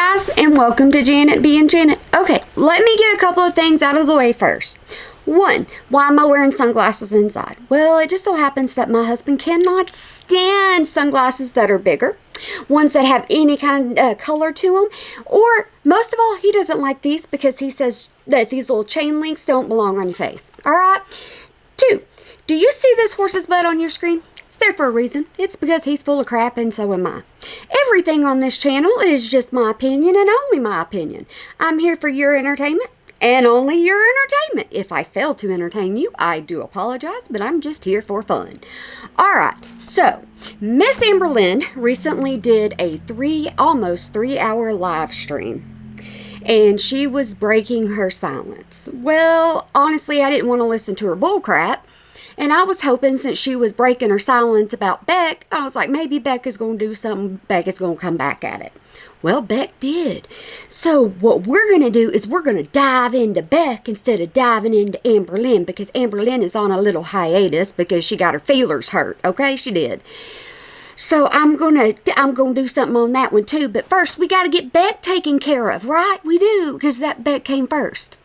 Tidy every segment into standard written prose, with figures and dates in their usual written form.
guys, and welcome to Janet being Janet. Okay, let me get a couple of things out of the way first. One, why am I wearing sunglasses inside? Well, it just so happens that my husband cannot stand sunglasses that are bigger, ones that have any kind of color to them, or most of all, he doesn't like these because he says that these little chain links don't belong on your face. All right? Two, do you see this horse's butt on your screen? It's there for a reason. It's because he's full of crap and so am I. Everything on this channel is just my opinion and only my opinion. I'm here for your entertainment and only your entertainment. If I fail to entertain you, I do apologize, but I'm just here for fun. Alright, so Miss Amber Lynn recently did a almost 3-hour live stream. And she was breaking her silence. Well, honestly, I didn't want to listen to her bullcrap. And I was hoping, since she was breaking her silence about Beck, I was like, maybe Beck is going to do something. Beck is going to come back at it. Well, Beck did. So what we're going to do is we're going to dive into Beck instead of diving into Amber Lynn, because Amber Lynn is on a little hiatus because she got her feelers hurt. Okay, she did. So I'm gonna do something on that one too. But first, we got to get Beck taken care of, right? We do, because that Beck came first.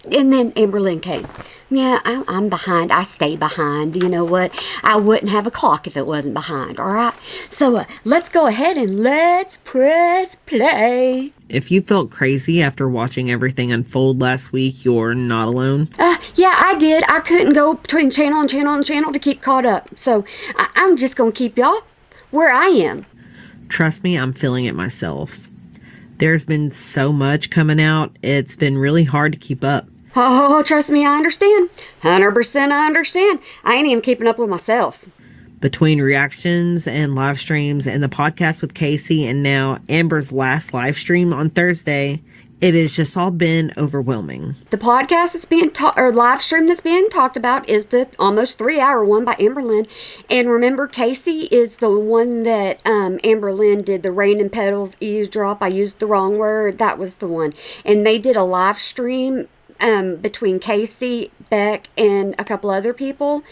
And then Amber Lynn came. Yeah, I'm behind. I stay behind. You know what? I wouldn't have a clock if it wasn't behind, all right? So let's go ahead and let's press play. If you felt crazy after watching everything unfold last week, you're not alone. Yeah, I did. I couldn't go between channel and channel and channel to keep caught up. So I'm just going to keep y'all where I am. Trust me, I'm feeling it myself. There's been so much coming out, it's been really hard to keep up. Oh, trust me, I understand. 100% I understand. I ain't even keeping up with myself. Between reactions and live streams and the podcast with Casey and now Amber's last live stream on Thursday, it has just all been overwhelming. The podcast that's being live stream that's being talked about is the almost 3-hour one by Amber Lynn. And remember, Casey is the one that Amber Lynn did the Rain and Petals eavesdrop. I used the wrong word. That was the one. And they did a live stream between Casey, Beck, and a couple other people,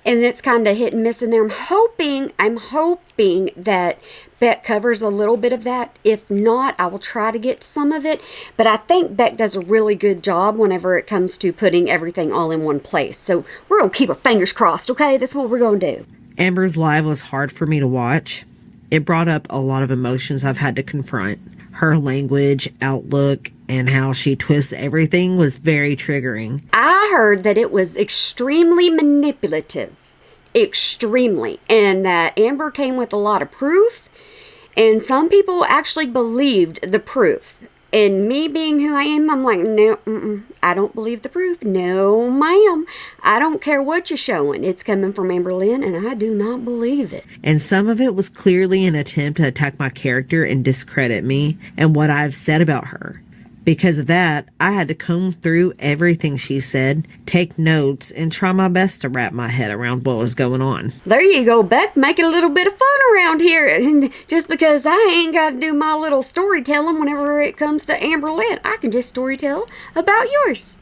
and it's kind of hit and miss in there. I'm hoping that Beck covers a little bit of that. If not, I will try to get some of it, but I think Beck does a really good job whenever it comes to putting everything all in one place. So we're gonna keep our fingers crossed, okay? That's what we're gonna do. Amber's live was hard for me to watch. It brought up a lot of emotions I've had to confront. Her language, outlook, and how she twists everything was very triggering. I heard that it was extremely manipulative. Extremely. And that Amber came with a lot of proof. And some people actually believed the proof. And me being who I am, I'm like, no, I don't believe the proof. No, ma'am. I don't care what you're showing. It's coming from Amber Lynn, and I do not believe it. And some of it was clearly an attempt to attack my character and discredit me and what I've said about her. Because of that, I had to comb through everything she said, take notes, and try my best to wrap my head around what was going on. There you go, Beck. Make it a little bit of fun around here. And just because I ain't got to do my little storytelling whenever it comes to Amber Lynn, I can just storytell about yours.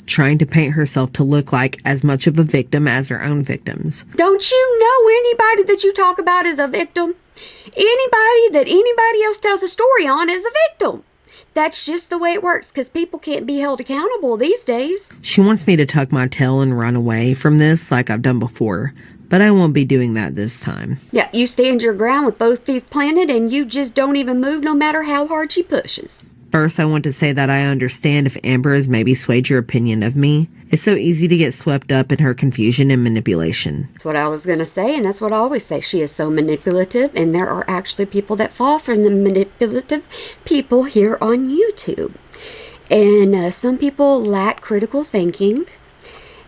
Trying to paint herself to look like as much of a victim as her own victims. Don't you know anybody that you talk about is a victim? Anybody that anybody else tells a story on is a victim. That's just the way it works, because people can't be held accountable these days. She wants me to tuck my tail and run away from this like I've done before, but I won't be doing that this time. Yeah, you stand your ground with both feet planted, and you just don't even move no matter how hard she pushes. First, I want to say that I understand if Amber has maybe swayed your opinion of me. It's so easy to get swept up in her confusion and manipulation. That's what I was going to say, and that's what I always say. She is so manipulative, and there are actually people that fall for the manipulative people here on YouTube. And some people lack critical thinking,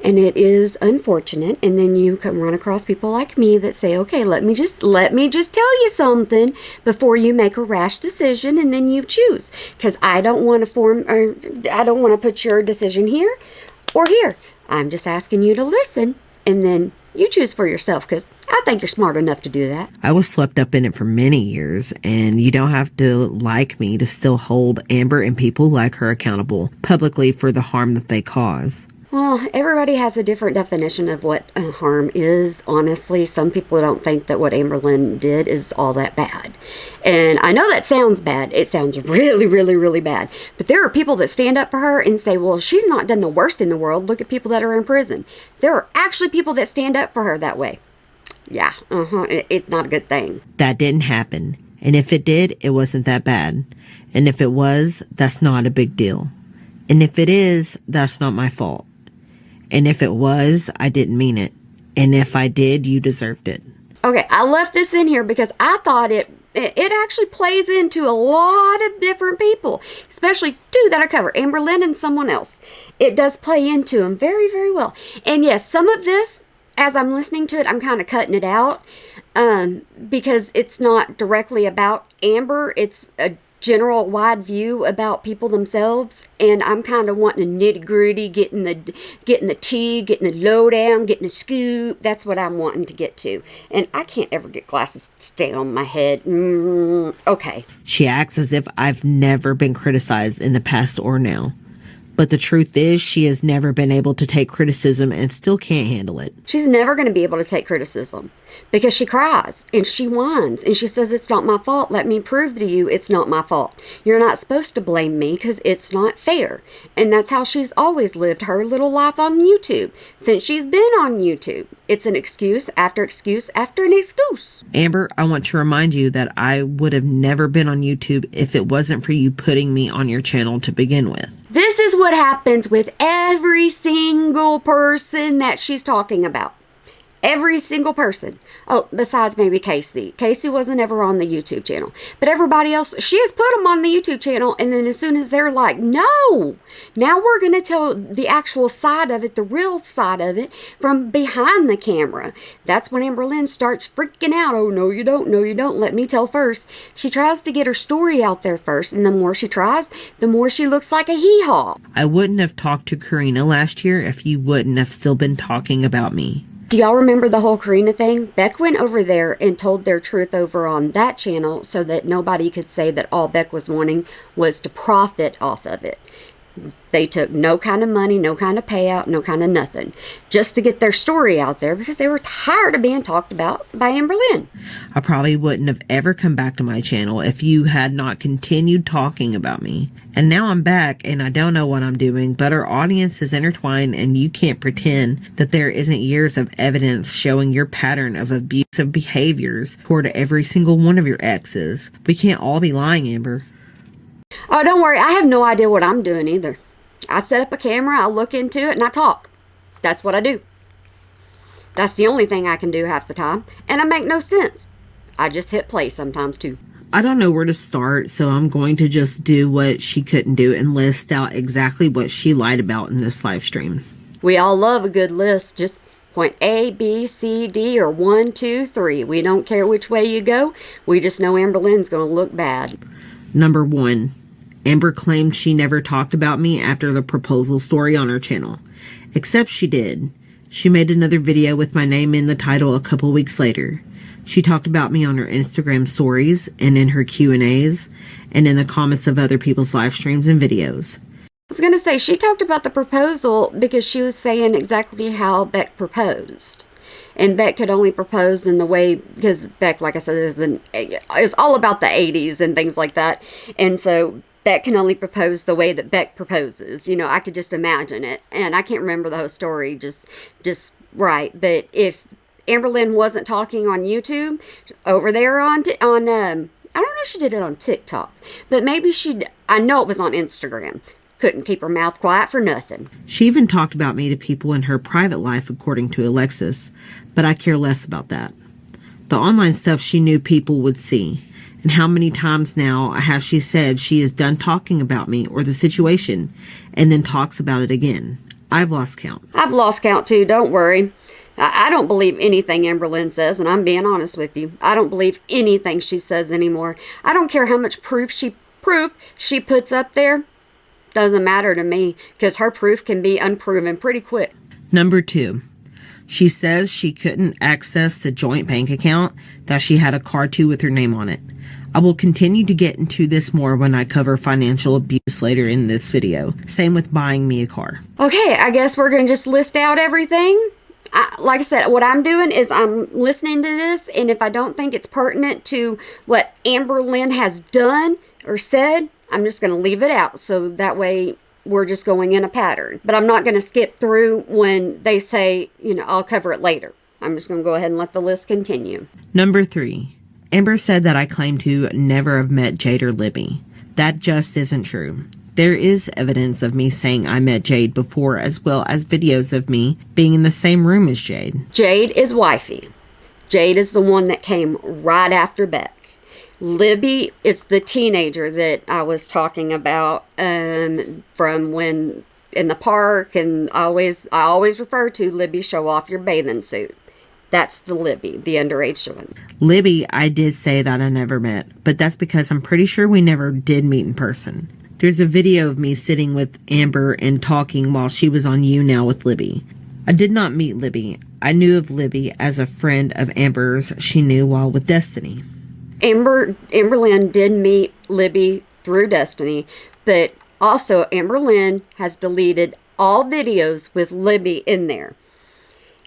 and it is unfortunate. And then you come run across people like me that say, okay, let me just tell you something before you make a rash decision, and then you choose. Because I don't want to put your decision here or here. I'm just asking you to listen, and then you choose for yourself, because I think you're smart enough to do that. I was swept up in it for many years, and you don't have to like me to still hold Amber and people like her accountable publicly for the harm that they cause. Well, everybody has a different definition of what harm is, honestly. Some people don't think that what Amberlynn did is all that bad. And I know that sounds bad. It sounds really, really, really bad. But there are people that stand up for her and say, well, she's not done the worst in the world. Look at people that are in prison. There are actually people that stand up for her that way. Yeah, it's not a good thing. That didn't happen. And if it did, it wasn't that bad. And if it was, that's not a big deal. And if it is, that's not my fault. And if it was, I didn't mean it. And if I did, you deserved it. Okay, I left this in here because I thought it actually plays into a lot of different people, especially two that I cover, Amberlynn and someone else. It does play into them very, very well. And yes, some of this, as I'm listening to it, I'm kind of cutting it out because it's not directly about Amber. It's a general wide view about people themselves, and I'm kind of wanting the nitty gritty, getting the tea, getting the lowdown, getting the scoop. That's what I'm wanting to get to, and I can't ever get glasses to stay on my head. Okay. She acts as if I've never been criticized in the past or now. But the truth is, she has never been able to take criticism and still can't handle it. She's never going to be able to take criticism because she cries and she whines and she says, it's not my fault. Let me prove to you it's not my fault. You're not supposed to blame me because it's not fair. And that's how she's always lived her little life on YouTube since she's been on YouTube. It's an excuse after excuse after an excuse. Amber, I want to remind you that I would have never been on YouTube if it wasn't for you putting me on your channel to begin with. This is what happens with every single person that she's talking about. Every single person. Oh, besides maybe Casey. Casey wasn't ever on the YouTube channel. But everybody else, she has put them on the YouTube channel. And then as soon as they're like, no, now we're going to tell the actual side of it, the real side of it, from behind the camera. That's when Amberlynn starts freaking out. Oh, no, you don't. No, you don't. Let me tell first. She tries to get her story out there first. And the more she tries, the more she looks like a hee-haw. I wouldn't have talked to Karina last year if you wouldn't have still been talking about me. Do y'all remember the whole Karina thing? Beck went over there and told their truth over on that channel so that nobody could say that all Beck was wanting was to profit off of it. They took no kind of money, no kind of payout, no kind of nothing. Just to get their story out there because they were tired of being talked about by Amberlynn. I probably wouldn't have ever come back to my channel if you had not continued talking about me. And now I'm back and I don't know what I'm doing, but our audience is intertwined and you can't pretend that there isn't years of evidence showing your pattern of abusive behaviors toward every single one of your exes. We can't all be lying, Amber. Oh, don't worry. I have no idea what I'm doing either. I set up a camera, I look into it, and I talk. That's what I do. That's the only thing I can do half the time. And I make no sense. I just hit play sometimes too. I don't know where to start, so I'm going to just do what she couldn't do and list out exactly what she lied about in this live stream. We all love a good list. Just point A, B, C, D, or 1, 2, 3. We don't care which way you go. We just know Amberlynn's going to look bad. Number 1. Amber claimed she never talked about me after the proposal story on her channel. Except she did. She made another video with my name in the title a couple weeks later. She talked about me on her Instagram stories and in her Q&As and in the comments of other people's live streams and videos. I was going to say, she talked about the proposal because she was saying exactly how Beck proposed. And Beck could only propose in the way, because Beck, like I said, is all about the 80s and things like that. And so Beck can only propose the way that Beck proposes. You know, I could just imagine it. And I can't remember the whole story just right. But if Amberlynn wasn't talking on YouTube, over there on I don't know if she did it on TikTok. But maybe I know it was on Instagram. Couldn't keep her mouth quiet for nothing. She even talked about me to people in her private life, according to Alexis, but I care less about that. The online stuff she knew people would see. And how many times now has she said she is done talking about me or the situation and then talks about it again? I've lost count. I've lost count too, don't worry. I don't believe anything Amberlynn says, and I'm being honest with you. I don't believe anything she says anymore. I don't care how much proof she puts up there. Doesn't matter to me, because her proof can be unproven pretty quick. Number 2, she says she couldn't access the joint bank account that she had a card to with her name on it. I will continue to get into this more when I cover financial abuse later in this video. Same with buying me a car. Okay, I guess we're going to just list out everything. Like I said, what I'm doing is I'm listening to this, and if I don't think it's pertinent to what Amber Lynn has done or said, I'm just going to leave it out. So that way we're just going in a pattern. But I'm not going to skip through when they say, I'll cover it later. I'm just going to go ahead and let the list continue. Number 3. Amber said that I claim to never have met Jade or Libby. That just isn't true. There is evidence of me saying I met Jade before, as well as videos of me being in the same room as Jade. Jade is wifey. Jade is the one that came right after Beck. Libby is the teenager that I was talking about from when in the park, and I always refer to Libby, show off your bathing suit. That's the Libby, the underage one. Libby, I did say that I never met, but that's because I'm pretty sure we never did meet in person. There's a video of me sitting with Amber and talking while she was on YouNow with Libby. I did not meet Libby. I knew of Libby as a friend of Amber's she knew while with Destiny. Amber Lynn did meet Libby through Destiny, but also Amber Lynn has deleted all videos with Libby in there.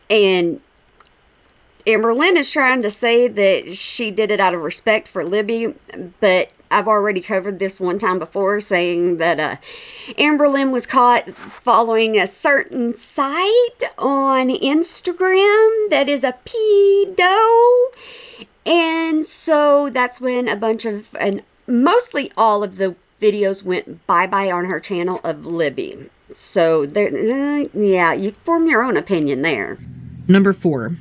And Amber Lynn is trying to say that she did it out of respect for Libby, but I've already covered this one time before, saying that Amber Lynn was caught following a certain site on Instagram that is a pedo. And so that's when a bunch of, and mostly all of the videos went bye-bye on her channel of Libby. So, yeah, you form your own opinion there. Number 4.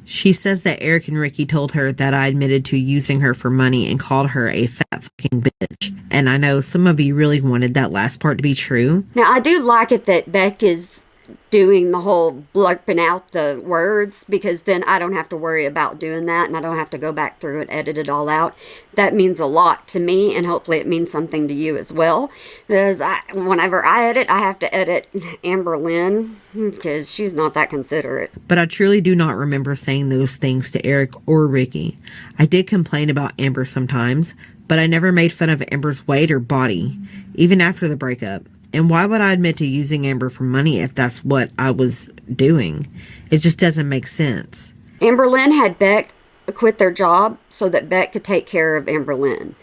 She says that Eric and Ricky told her that I admitted to using her for money and called her a fat fucking bitch. And I know some of you really wanted that last part to be true. Now, I do like it that Beck is doing the whole blurping out the words, because then I don't have to worry about doing that, and I don't have to go back through and edit it all out. That means a lot to me, and hopefully it means something to you as well, because whenever I edit, I have to edit Amber Lynn, because she's not that considerate. But I truly do not remember saying those things to Eric or Ricky. I did complain about Amber sometimes, but I never made fun of Amber's weight or body, even after the breakup. And why would I admit to using Amber for money if that's what I was doing? It just doesn't make sense. Amber Lynn had Beck quit their job so that Beck could take care of Amber Lynn.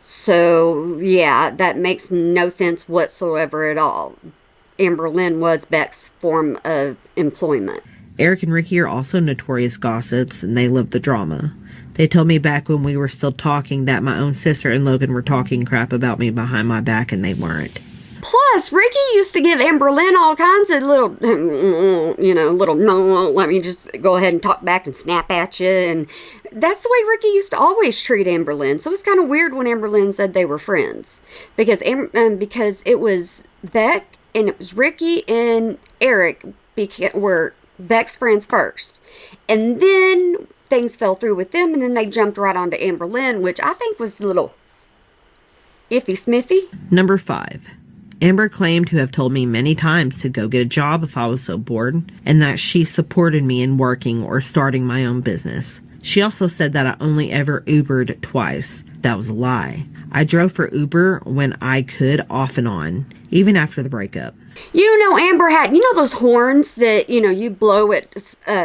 So, yeah, that makes no sense whatsoever at all. Amber Lynn was Beck's form of employment. Eric and Ricky are also notorious gossips, and they love the drama. They told me back when we were still talking that my own sister and Logan were talking crap about me behind my back, and they weren't. Plus, Ricky used to give Amber Lynn all kinds of little, no, let me just go ahead and talk back and snap at you. And that's the way Ricky used to always treat Amber Lynn. So it's kind of weird when Amber Lynn said they were friends. Because it was Beck and it was Ricky and Eric were Beck's friends first. And then things fell through with them, and then they jumped right onto Amber Lynn, which I think was a little iffy smiffy. Number 5. Amber claimed to have told me many times to go get a job if I was so bored, and that she supported me in working or starting my own business. She also said that I only ever Ubered twice. That was a lie. I drove for Uber when I could off and on, even after the breakup. Amber had, those horns that, you blow at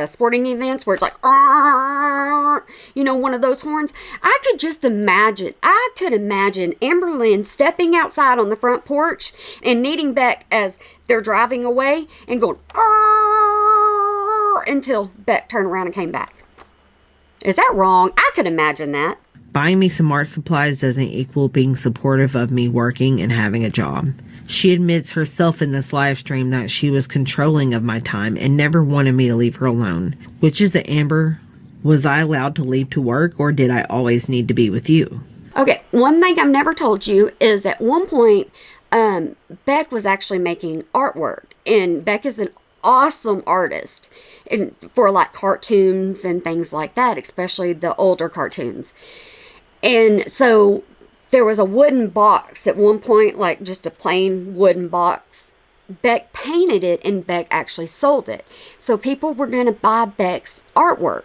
sporting events where it's like, one of those horns. I could imagine Amber Lynn stepping outside on the front porch and needing Beck as they're driving away and going, until Beck turned around and came back. Is that wrong? I could imagine that. Buying me some art supplies doesn't equal being supportive of me working and having a job. She admits herself in this live stream that she was controlling of my time and never wanted me to leave her alone. Which is the Amber? Was I allowed to leave to work, or did I always need to be with you? Okay, one thing I've never told you is at one point, Beck was actually making artwork. And Beck is an awesome artist and for like cartoons and things like that, especially the older cartoons. And so there was a wooden box at one point, like just a plain wooden box. Beck painted it and Beck actually sold it. So people were going to buy Beck's artwork.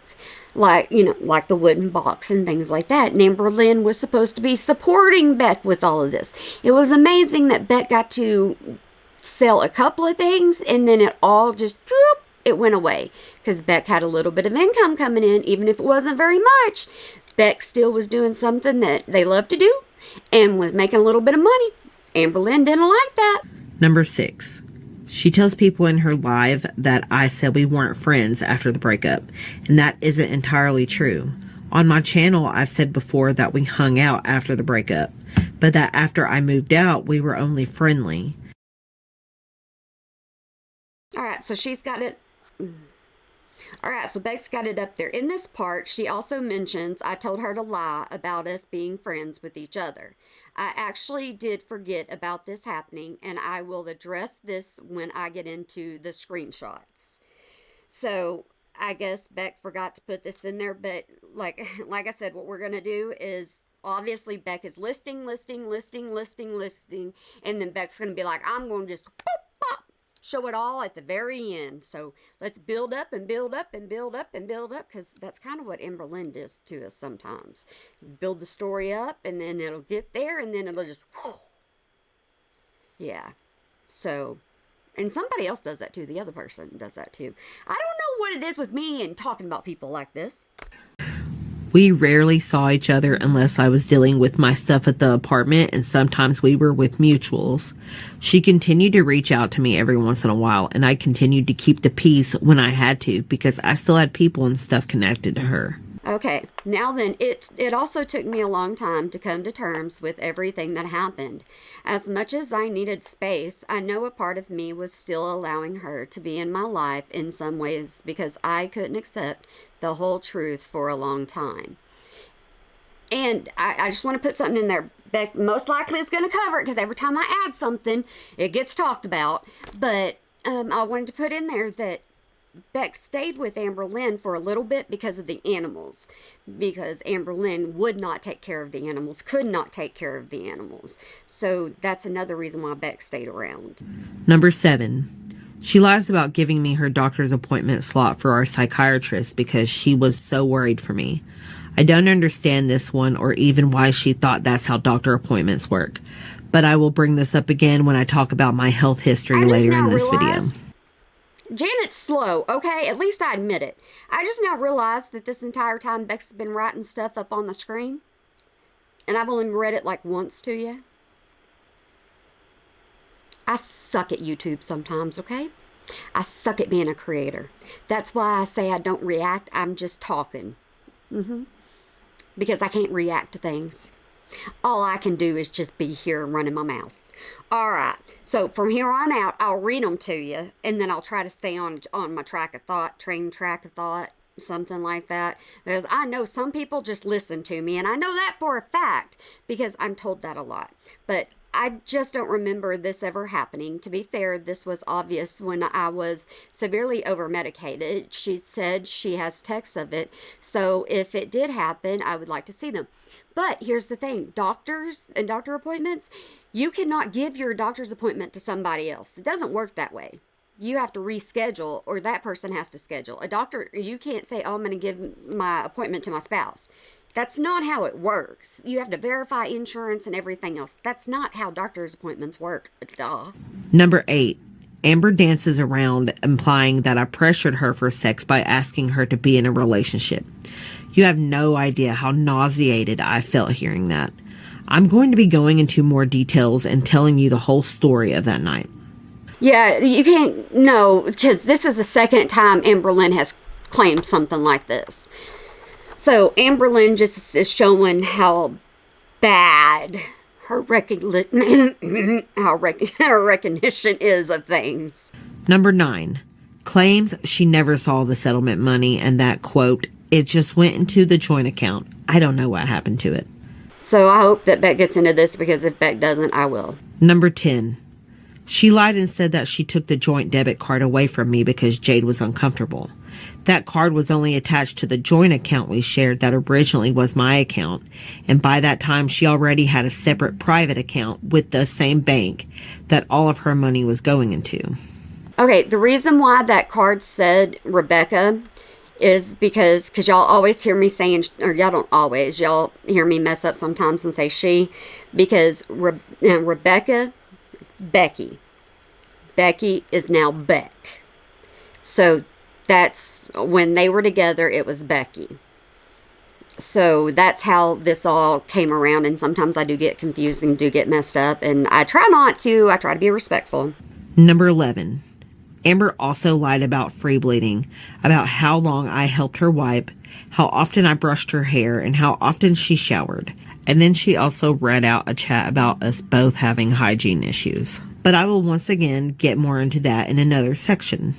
like, like the wooden box and things like that. And Amberlynn was supposed to be supporting Beck with all of this. It was amazing that Beck got to sell a couple of things, and then it all just it went away because Beck had a little bit of income coming in, even if it wasn't very much. Beck still was doing something that they loved to do and was making a little bit of money. Amberlynn didn't like that. Number 6. She tells people in her live that I said we weren't friends after the breakup, and that isn't entirely true. On my channel, I've said before that we hung out after the breakup, but that after I moved out, we were only friendly. All right, so she's got it. All right, so Beck's got it up there. In this part, she also mentions, I told her to lie about us being friends with each other. I actually did forget about this happening, and I will address this when I get into the screenshots. So I guess Beck forgot to put this in there, but like I said, what we're going to do is, obviously Beck is listing, and then Beck's going to be like, I'm going to just show it all at the very end. So let's build up and build up and build up and build up, because that's kind of what Amberlynn does to us sometimes. Build the story up, and then it'll get there, and then it'll just, whoo. Yeah. So, and somebody else does that too. The other person does that too. I don't know what it is with me and talking about people like this. We rarely saw each other unless I was dealing with my stuff at the apartment, and sometimes we were with mutuals. She continued to reach out to me every once in a while, and I continued to keep the peace when I had to, because I still had people and stuff connected to her. Okay, now then, it also took me a long time to come to terms with everything that happened. As much as I needed space, I know a part of me was still allowing her to be in my life in some ways, because I couldn't accept the whole truth for a long time. And I just want to put something in there. Beck most likely is going to cover it, because every time I add something, it gets talked about. But I wanted to put in there that Beck stayed with Amberlynn for a little bit because of the animals. Because Amberlynn would not take care of the animals, could not take care of the animals. So that's another reason why Beck stayed around. Number 7. She lies about giving me her doctor's appointment slot for our psychiatrist because she was so worried for me. I don't understand this one, or even why she thought that's how doctor appointments work. But I will bring this up again when I talk about my health history later in this video. Janet's slow, okay? At least I admit it. I just now realized that this entire time Beck's been writing stuff up on the screen, and I've only read it like once to you. I suck at YouTube sometimes, okay? I suck at being a creator. That's why I say I don't react. I'm just talking. Because I can't react to things. All I can do is just be here and running my mouth. All right. So from here on out, I'll read them to you, and then I'll try to stay on my track of thought, something like that. Because I know some people just listen to me, and I know that for a fact because I'm told that a lot. But I just don't remember this ever happening. To be fair, this was obvious when I was severely over-medicated. She said she has texts of it. So if it did happen, I would like to see them. But here's the thing. Doctors and doctor appointments, you cannot give your doctor's appointment to somebody else. It doesn't work that way. You have to reschedule, or that person has to schedule. A doctor, you can't say, oh, I'm going to give my appointment to my spouse. That's not how it works. You have to verify insurance and everything else. That's not how doctor's appointments work. Duh. Number 8. Amber dances around, implying that I pressured her for sex by asking her to be in a relationship. You have no idea how nauseated I felt hearing that. I'm going to be going into more details and telling you the whole story of that night. Yeah, you can't know, because this is the second time Amberlynn has claimed something like this. So Amberlynn just is showing how bad her recognition is of things. Number 9. Claims she never saw the settlement money and that, quote, it just went into the joint account. I don't know what happened to it. So I hope that Beck gets into this, because if Beck doesn't, I will. Number 10. She lied and said that she took the joint debit card away from me because Jade was uncomfortable. That card was only attached to the joint account we shared that originally was my account, and by that time she already had a separate private account with the same bank that all of her money was going into. Okay, the reason why that card said Rebecca is because y'all always hear me saying, or y'all don't always, y'all hear me mess up sometimes and say she, because Rebecca is Becky. Becky is now Beck. So that's when they were together, it was Becky. So that's how this all came around, and sometimes I do get confused and do get messed up, and I try not to. I try to be respectful. Number 11. Amber also lied about free bleeding, about how long I helped her wipe, how often I brushed her hair, and how often she showered. And then she also read out a chat about us both having hygiene issues. But I will once again get more into that in another section.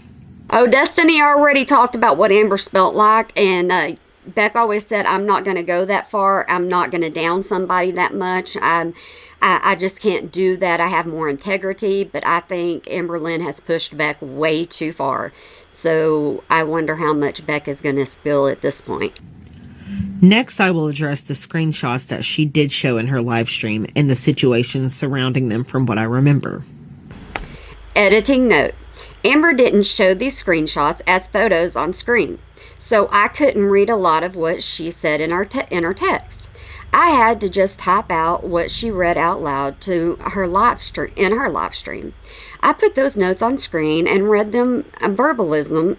Oh, Destiny already talked about what Amber spelt like, and Beck always said, I'm not going to go that far. I'm not going to down somebody that much. I just can't do that. I have more integrity, but I think Amber Lynn has pushed Beck way too far. So I wonder how much Beck is going to spill at this point. Next, I will address the screenshots that she did show in her live stream and the situations surrounding them from what I remember. Editing note. Amber didn't show these screenshots as photos on screen, so I couldn't read a lot of what she said in her text. I had to just type out what she read out loud to her live stream. I put those notes on screen and read them verbalism,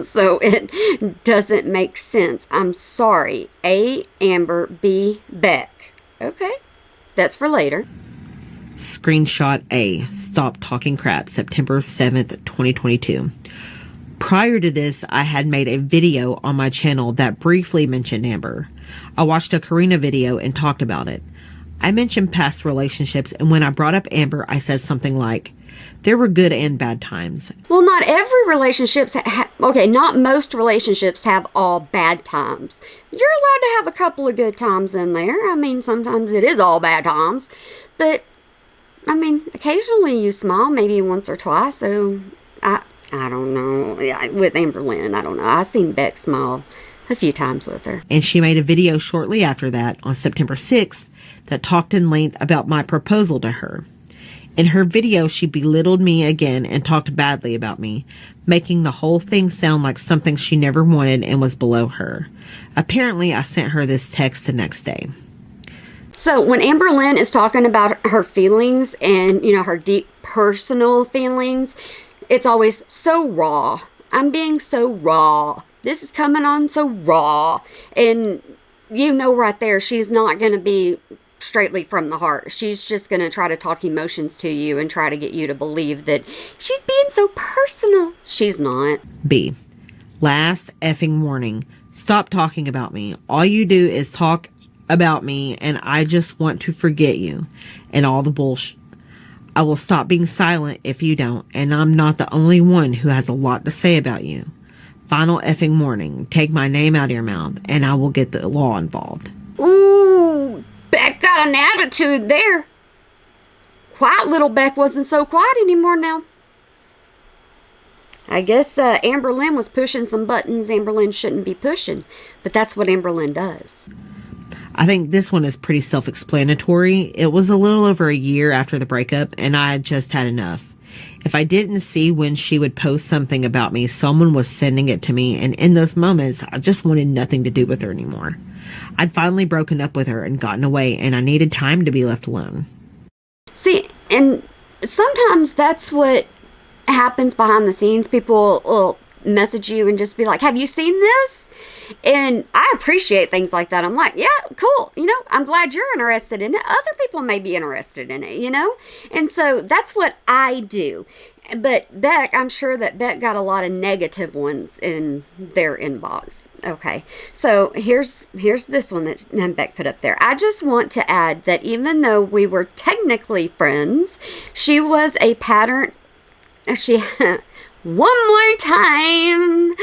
so it doesn't make sense. I'm sorry. A. Amber. B. Beck. Okay, that's for later. Screenshot A. Stop talking crap. September 7th, 2022. Prior to this, I had made a video on my channel that briefly mentioned Amber. I watched a Karina video and talked about it. I mentioned past relationships, and when I brought up Amber, I said something like, there were good and bad times. Well, not every relationship, not most relationships have all bad times. You're allowed to have a couple of good times in there. I mean, sometimes it is all bad times, but I mean, occasionally you smile, maybe once or twice, so I don't know. With Amber Lynn, I don't know. I've seen Beck smile a few times with her. And she made a video shortly after that, on September 6th, that talked in length about my proposal to her. In her video, she belittled me again and talked badly about me, making the whole thing sound like something she never wanted and was below her. Apparently, I sent her this text the next day. So when Amber Lynn is talking about her feelings and, her deep personal feelings, it's always so raw. I'm being so raw. This is coming on so raw. And right there, she's not going to be straightly from the heart. She's just going to try to talk emotions to you and try to get you to believe that she's being so personal. She's not. B. Last effing warning. Stop talking about me. All you do is talk about me, and I just want to forget you and all the bullshit. I will stop being silent if you don't, and I'm not the only one who has a lot to say about you. Final effing warning. Take my name out of your mouth, and I will get the law involved. Ooh, Beck got an attitude there. Quiet little Beck wasn't so quiet anymore now. I guess Amber Lynn was pushing some buttons Amber Lynn shouldn't be pushing, but that's what Amber Lynn does. I think this one is pretty self-explanatory. It was a little over a year after the breakup, and I had just had enough. If I didn't see when she would post something about me, someone was sending it to me, and in those moments, I just wanted nothing to do with her anymore. I'd finally broken up with her and gotten away, and I needed time to be left alone. See, and sometimes that's what happens behind the scenes. People will message you and just be like, have you seen this? And I appreciate things like that. I'm like, yeah, cool. I'm glad you're interested in it. Other people may be interested in it, And so that's what I do. But Beck, I'm sure that Beck got a lot of negative ones in their inbox. Okay, so here's this one that Beck put up there. I just want to add that even though we were technically friends, she was a pattern. One more time.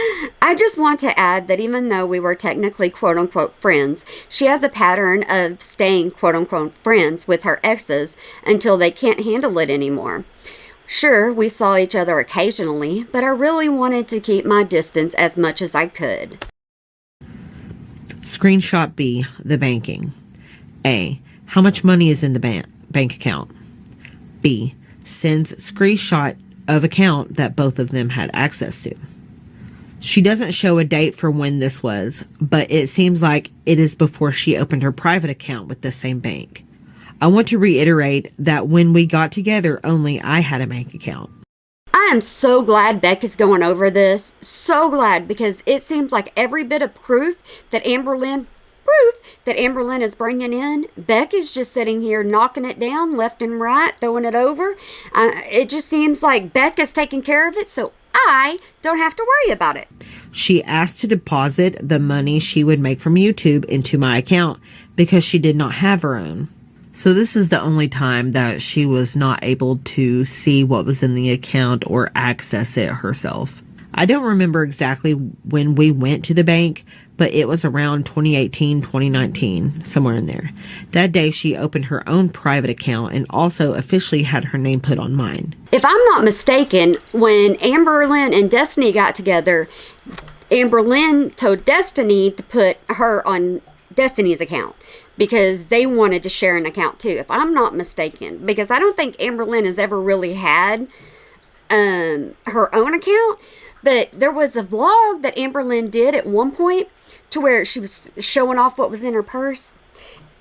I just want to add that even though we were technically quote unquote friends, she has a pattern of staying quote unquote friends with her exes until they can't handle it anymore. Sure, we saw each other occasionally, but I really wanted to keep my distance as much as I could. Screenshot B, the banking. A, how much money is in the bank account? B, sends screenshot of account that both of them had access to. She doesn't show a date for when this was, but it seems like it is before she opened her private account with the same bank. I want to reiterate that when we got together, only I had a bank account. I am so glad Beck is going over this. So glad, because it seems like every bit of proof that Amberlyn is bringing in, Beck is just sitting here knocking it down left and right, throwing it over. It just seems like Beck is taking care of it, so I don't have to worry about it. She asked to deposit the money she would make from YouTube into my account because she did not have her own. So this is the only time that she was not able to see what was in the account or access it herself. I don't remember exactly when we went to the bank, but it was around 2018, 2019, somewhere in there. That day she opened her own private account and also officially had her name put on mine. If I'm not mistaken, when Amberlyn and Destiny got together, Amberlyn told Destiny to put her on Destiny's account, because they wanted to share an account too, if I'm not mistaken. Because I don't think Amberlyn has ever really had her own account. But there was a vlog that Amberlyn did at one point to where she was showing off what was in her purse.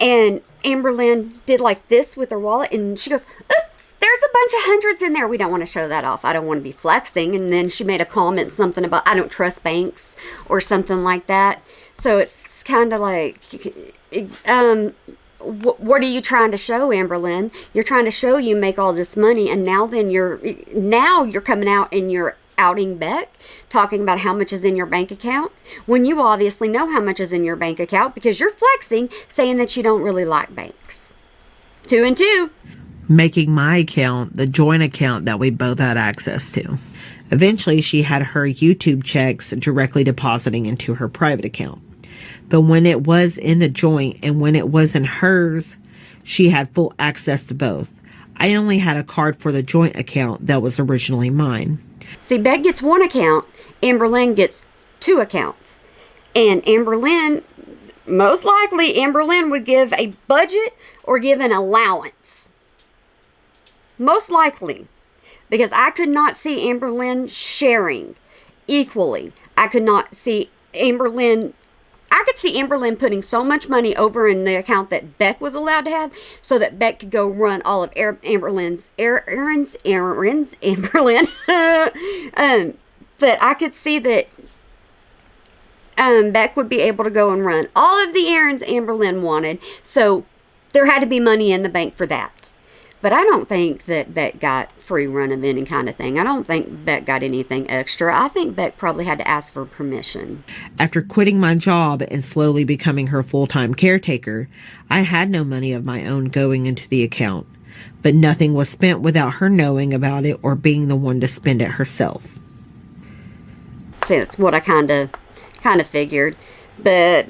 And Amberlyn did like this with her wallet, and she goes, oops, there's a bunch of hundreds in there. We don't want to show that off. I don't want to be flexing. And then she made a comment, something about, I don't trust banks or something like that. So it's kind of like, what are you trying to show, Amberlyn? You're trying to show you make all this money, and now you're coming out and you're outing Beck, talking about how much is in your bank account, when you obviously know how much is in your bank account because you're flexing, saying that you don't really like banks. 2 and 2. Making my account the joint account that we both had access to. Eventually, she had her YouTube checks directly depositing into her private account. But when it was in the joint and when it was in hers, she had full access to both. I only had a card for the joint account that was originally mine. See, Beck gets one account, Amberlyn gets 2 accounts. And most likely, Amberlyn would give a budget or give an allowance. Most likely. Because I could not see Amberlyn sharing equally. I could see Amberlyn putting so much money over in the account that Beck was allowed to have, so that Beck could go run all of Amberlyn's errands, Amberlyn. But I could see that Beck would be able to go and run all of the errands Amberlyn wanted, so there had to be money in the bank for that. But I don't think that Beck got free run of any kind of thing. I don't think Beck got anything extra. I think Beck probably had to ask for permission. After quitting my job and slowly becoming her full-time caretaker, I had no money of my own going into the account. But nothing was spent without her knowing about it or being the one to spend it herself. See, that's what I kind of figured. But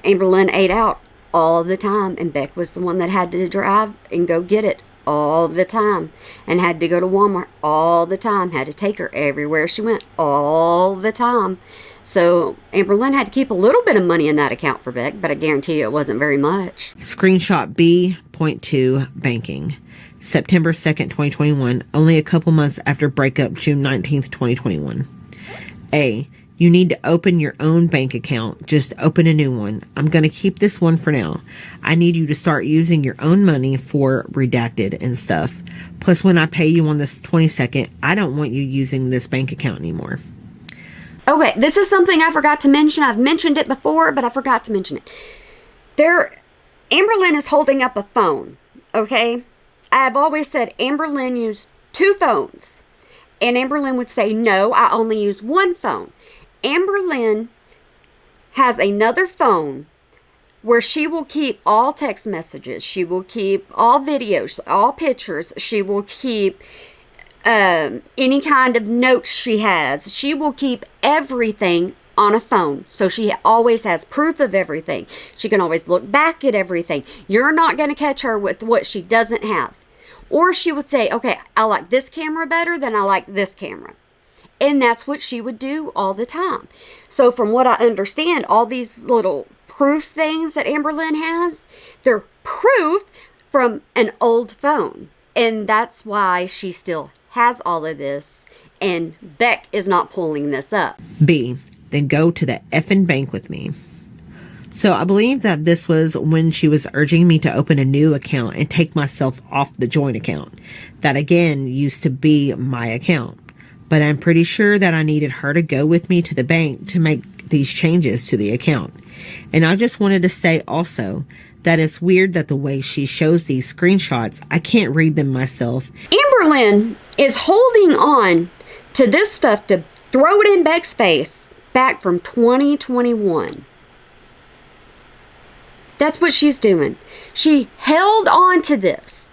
Amberlyn ate out all the time, and Beck was the one that had to drive and go get it all the time, and had to go to Walmart all the time, had to take her everywhere she went all the time. So Amberlyn had to keep a little bit of money in that account for Beck, but I guarantee you it wasn't very much. Screenshot B.2 banking. September 2nd, 2021, only a couple months after breakup, June 19th, 2021. A. You need to open your own bank account. Just open a new one. I'm going to keep this one for now. I need you to start using your own money for redacted and stuff. Plus, when I pay you on this 22nd, I don't want you using this bank account anymore. Okay, this is something I forgot to mention. I've mentioned it before, but I forgot to mention it. Amberlyn is holding up a phone, okay? I've always said Amberlyn used 2 phones. And Amberlyn would say, no, I only use 1 phone. Amberlyn has another phone where she will keep all text messages. She will keep all videos, all pictures. She will keep any kind of notes she has. She will keep everything on a phone. So she always has proof of everything. She can always look back at everything. You're not going to catch her with what she doesn't have. Or she would say, okay, I like this camera better than I like this camera. And that's what she would do all the time. So from what I understand, all these little proof things that Amberlyn has, they're proof from an old phone. And that's why she still has all of this And Beck is not pulling this up. B. Then go to the effing bank with me. So I believe that this was when she was urging me to open a new account and take myself off the joint account. That again used to be my account. But I'm pretty sure that I needed her to go with me to the bank to make these changes to the account. And I just wanted to say also that it's weird that the way she shows these screenshots, I can't read them myself. Amberlynn is holding on to this stuff to throw it in Beck's face back from 2021. That's what she's doing. She held on to this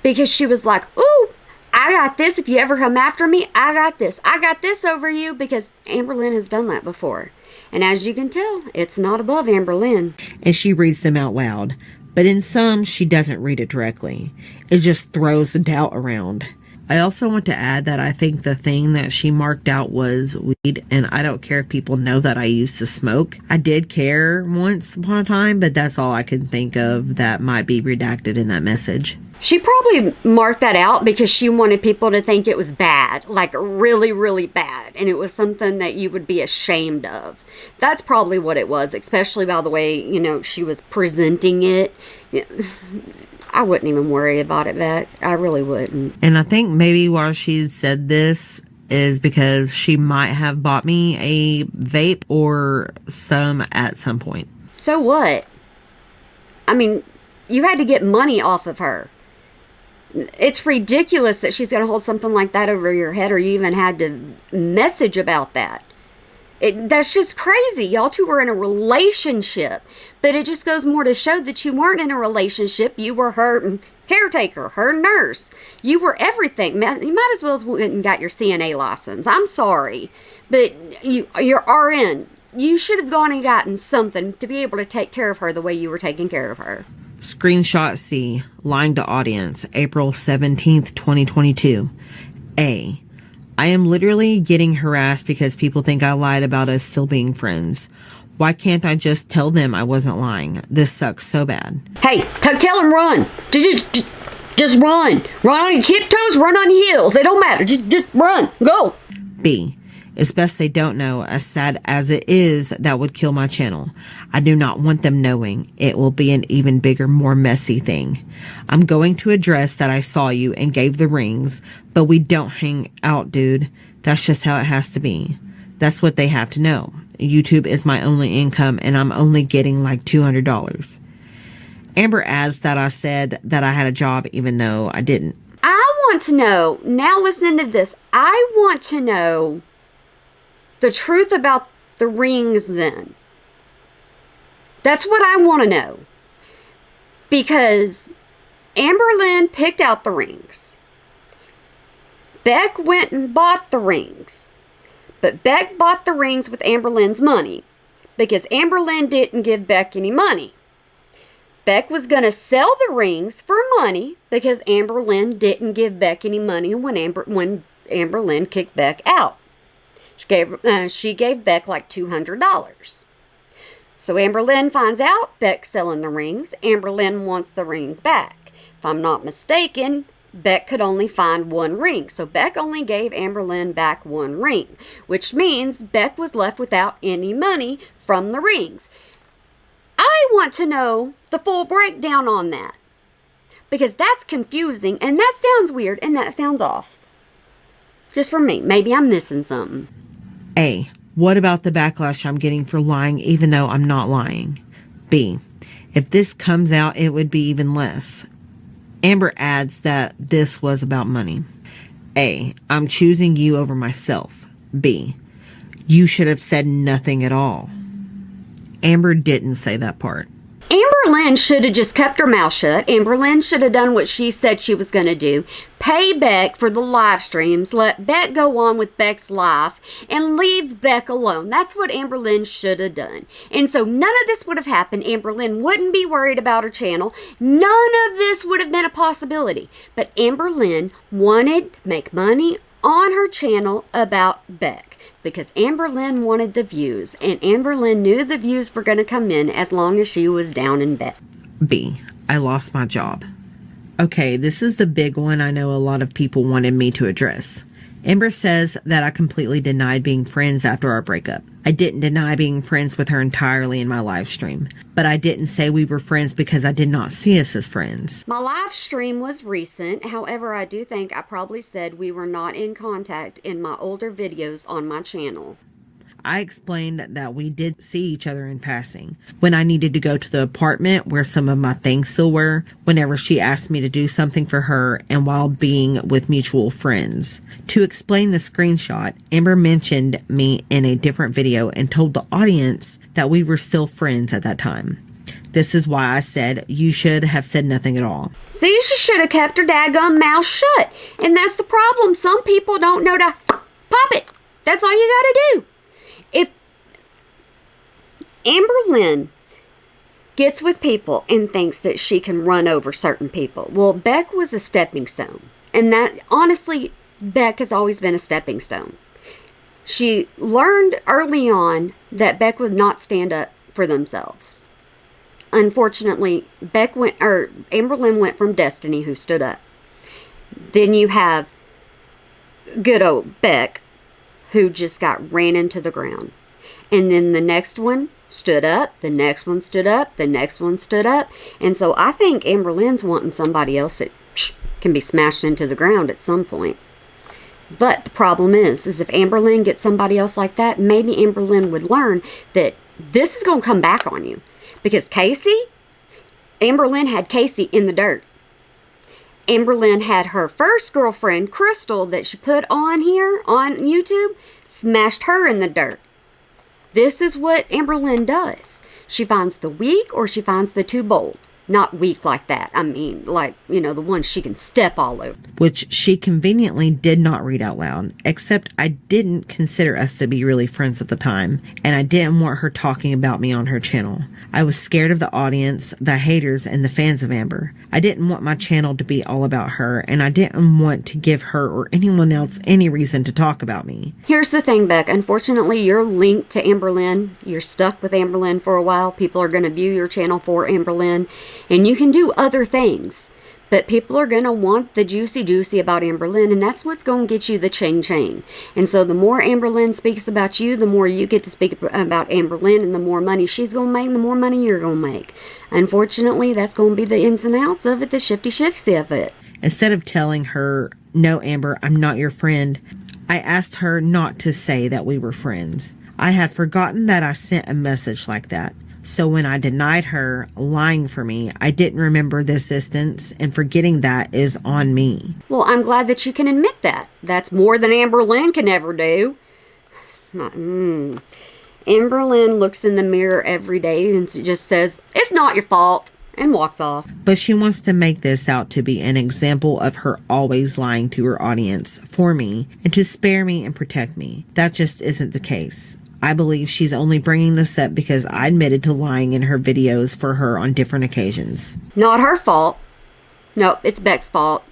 because she was like, ooh, I got this. If you ever come after me, I got this. I got this over you, because Amberlynn has done that before. And as you can tell, it's not above Amberlynn. And she reads them out loud. But in some, she doesn't read it directly. It just throws doubt around. I also want to add that I think the thing that she marked out was weed, and I don't care if people know that I used to smoke. I did care once upon a time, but that's all I can think of that might be redacted in that message. She probably marked that out because she wanted people to think it was bad, like really, really bad, and it was something that you would be ashamed of. That's probably what it was, especially by the way, she was presenting it. I wouldn't even worry about it, Beck. I really wouldn't. And I think maybe why she said this is because she might have bought me a vape or some at some point. So what? I mean, you had to get money off of her. It's ridiculous that she's going to hold something like that over your head, or you even had to message about that. That's just crazy. Y'all two were in a relationship, but it just goes more to show that you weren't in a relationship. You were her caretaker, her nurse. You were everything. You might as well have went and got your CNA license. I'm sorry, but you're RN. You should have gone and gotten something to be able to take care of her the way you were taking care of her. Screenshot C, lying to audience, April 17th, 2022. A. I am literally getting harassed because people think I lied about us still being friends. Why can't I just tell them I wasn't lying? This sucks so bad. Hey, tell them run. Just run. Run on your tiptoes, run on your heels. It don't matter. Just run. Go. B. It's best they don't know, as sad as it is, that would kill my channel. I do not want them knowing. It will be an even bigger, more messy thing. I'm going to address that I saw you and gave the rings, but we don't hang out, dude. That's just how it has to be. That's what they have to know. YouTube is my only income, and I'm only getting like $200. Amber adds that I said that I had a job even though I didn't. I want to know, now listen to this, I want to know the truth about the rings then. That's what I want to know. Because Amberlynn picked out the rings. Beck went and bought the rings. But Beck bought the rings with Amberlynn's money. Because Amberlynn didn't give Beck any money. Beck was going to sell the rings for money because Amberlynn didn't give Beck any money when Amberlynn kicked Beck out. She gave Beck like $200. So Amberlynn finds out Beck's selling the rings. Amberlynn wants the rings back. If I'm not mistaken, Beck could only find one ring. So Beck only gave Amberlynn back one ring, which means Beck was left without any money from the rings. I want to know the full breakdown on that, because that's confusing and that sounds weird and that sounds off. Just for me. Maybe I'm missing something. A. What about the backlash I'm getting for lying even though I'm not lying? B. If this comes out, it would be even less. Amber adds that this was about money. A. I'm choosing you over myself. B. You should have said nothing at all. Amber didn't say that part. Amberlynn should have just kept her mouth shut. Amberlynn should have done what she said she was going to do. Pay Beck for the live streams. Let Beck go on with Beck's life. And leave Beck alone. That's what Amberlynn should have done. And so none of this would have happened. Amberlynn wouldn't be worried about her channel. None of this would have been a possibility. But Amberlynn wanted to make money on her channel about Beck. Because Amberlynn wanted the views, and Amberlynn knew the views were going to come in as long as she was down in bed. B. I lost my job. Okay, this is the big one I know a lot of people wanted me to address. Amber says that I completely denied being friends after our breakup. I didn't deny being friends with her entirely in my live stream, but I didn't say we were friends because I did not see us as friends. My live stream was recent. However, I do think I probably said we were not in contact in my older videos on my channel. I explained that we did see each other in passing when I needed to go to the apartment where some of my things still were, whenever she asked me to do something for her, and while being with mutual friends. To explain the screenshot, Amber mentioned me in a different video and told the audience that we were still friends at that time. This is why I said you should have said nothing at all. See, she should have kept her daggum mouth shut. And that's the problem. Some people don't know to pop it. That's all you gotta do. If Amber Lynn gets with people and thinks that she can run over certain people, well, Beck was a stepping stone. And that, honestly, Beck has always been a stepping stone. She learned early on that Beck would not stand up for themselves. Unfortunately, Amber Lynn went from Destiny, who stood up. Then you have good old Beck, who just got ran into the ground. And then the next one stood up, the next one stood up, the next one stood up. And so I think Amber Lynn's wanting somebody else that can be smashed into the ground at some point. But the problem is if Amber Lynn gets somebody else like that, maybe Amber Lynn would learn that this is going to come back on you. Because Amber Lynn had Casey in the dirt. Amber Lynn had her first girlfriend, Crystal, that she put on here on YouTube, smashed her in the dirt. This is what Amber Lynn does. She finds the weak or she finds the too bold. Not weak like that. I mean, like, the ones she can step all over. Which she conveniently did not read out loud, except I didn't consider us to be really friends at the time, and I didn't want her talking about me on her channel. I was scared of the audience, the haters, and the fans of Amber. I didn't want my channel to be all about her, and I didn't want to give her or anyone else any reason to talk about me. Here's the thing, Beck. Unfortunately, you're linked to Amber Lynn. You're stuck with Amber Lynn for a while. People are going to view your channel for Amber Lynn. And you can do other things, but people are going to want the juicy about Amber Lynn, and that's what's going to get you the chain. And so the more Amber Lynn speaks about you, the more you get to speak about Amber Lynn, and the more money she's going to make, the more money you're going to make. Unfortunately, that's going to be the ins and outs of it, the shifty of it. Instead of telling her, "No, Amber, I'm not your friend," I asked her not to say that we were friends. I had forgotten that I sent a message like that. So when I denied her lying for me, I didn't remember this instance, and forgetting that is on me. Well, I'm glad that you can admit that. That's more than Amber Lynn can ever do. Amber Lynn looks in the mirror every day and just says, "It's not your fault," and walks off. But she wants to make this out to be an example of her always lying to her audience for me and to spare me and protect me. That just isn't the case. I believe she's only bringing this up because I admitted to lying in her videos for her on different occasions. Not her fault. No, it's Beck's fault.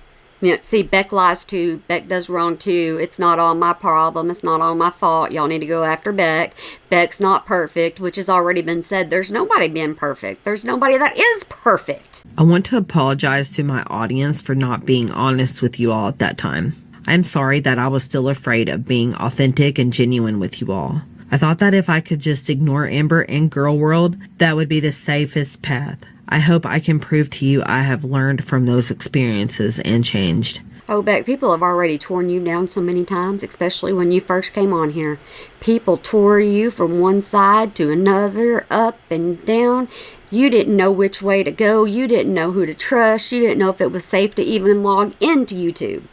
See, Beck lies too. Beck does wrong too. It's not all my problem. It's not all my fault. Y'all need to go after Beck. Beck's not perfect, which has already been said. There's nobody being perfect. There's nobody that is perfect. I want to apologize to my audience for not being honest with you all at that time. I'm sorry that I was still afraid of being authentic and genuine with you all. I thought that if I could just ignore Amber and Girl World, that would be the safest path. I hope I can prove to you I have learned from those experiences and changed. Oh, Beck, people have already torn you down so many times, especially when you first came on here. People tore you from one side to another, up and down. You didn't know which way to go. You didn't know who to trust. You didn't know if it was safe to even log into YouTube.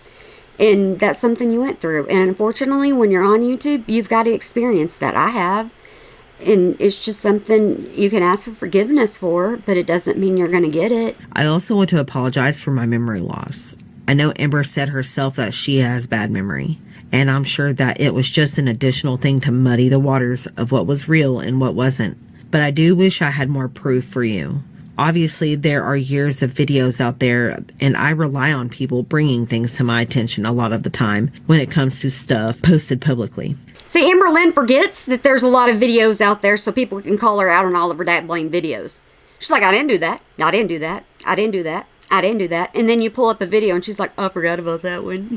And that's something you went through. And unfortunately, when you're on YouTube, you've got to experience that. I have. And it's just something you can ask for forgiveness for, but it doesn't mean you're going to get it. I also want to apologize for my memory loss. I know Amber said herself that she has bad memory, and I'm sure that it was just an additional thing to muddy the waters of what was real and what wasn't. But I do wish I had more proof for you. Obviously, there are years of videos out there, and I rely on people bringing things to my attention a lot of the time when it comes to stuff posted publicly. See, Amber Lynn forgets that there's a lot of videos out there so people can call her out on all of her dat blame videos. She's like, "I didn't do that. I didn't do that. I didn't do that. I didn't do that. And then you pull up a video and she's like, I forgot about that one.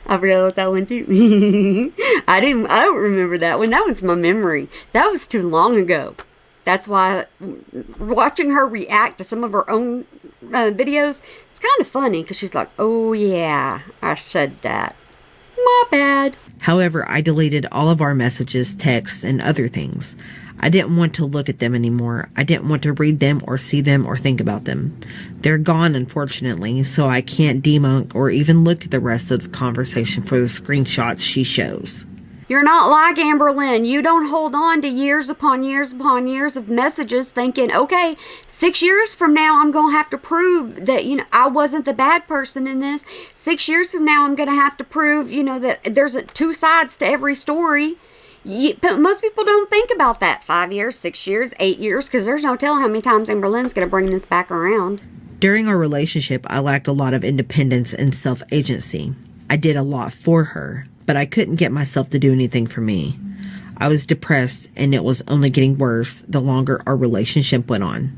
I forgot about that one too. I don't remember that one. That one's my memory. That was too long ago. That's why watching her react to some of her own videos, it's kind of funny because she's like, oh yeah, I said that. My bad. However, I deleted all of our messages, texts, and other things. I didn't want to look at them anymore. I didn't want to read them or see them or think about them. They're gone, unfortunately, so I can't debunk or even look at the rest of the conversation for the screenshots she shows. You're not like Amber Lynn. You don't hold on to years upon years upon years of messages thinking, okay, 6 years from now I'm going to have to prove that, I wasn't the bad person in this. 6 years from now I'm going to have to prove, that there's two sides to every story. Most people don't think about that. 5 years, 6 years, 8 years, because there's no telling how many times Amber Lynn's going to bring this back around. During our relationship, I lacked a lot of independence and self-agency. I did a lot for her, but I couldn't get myself to do anything for me. I was depressed, and it was only getting worse the longer our relationship went on.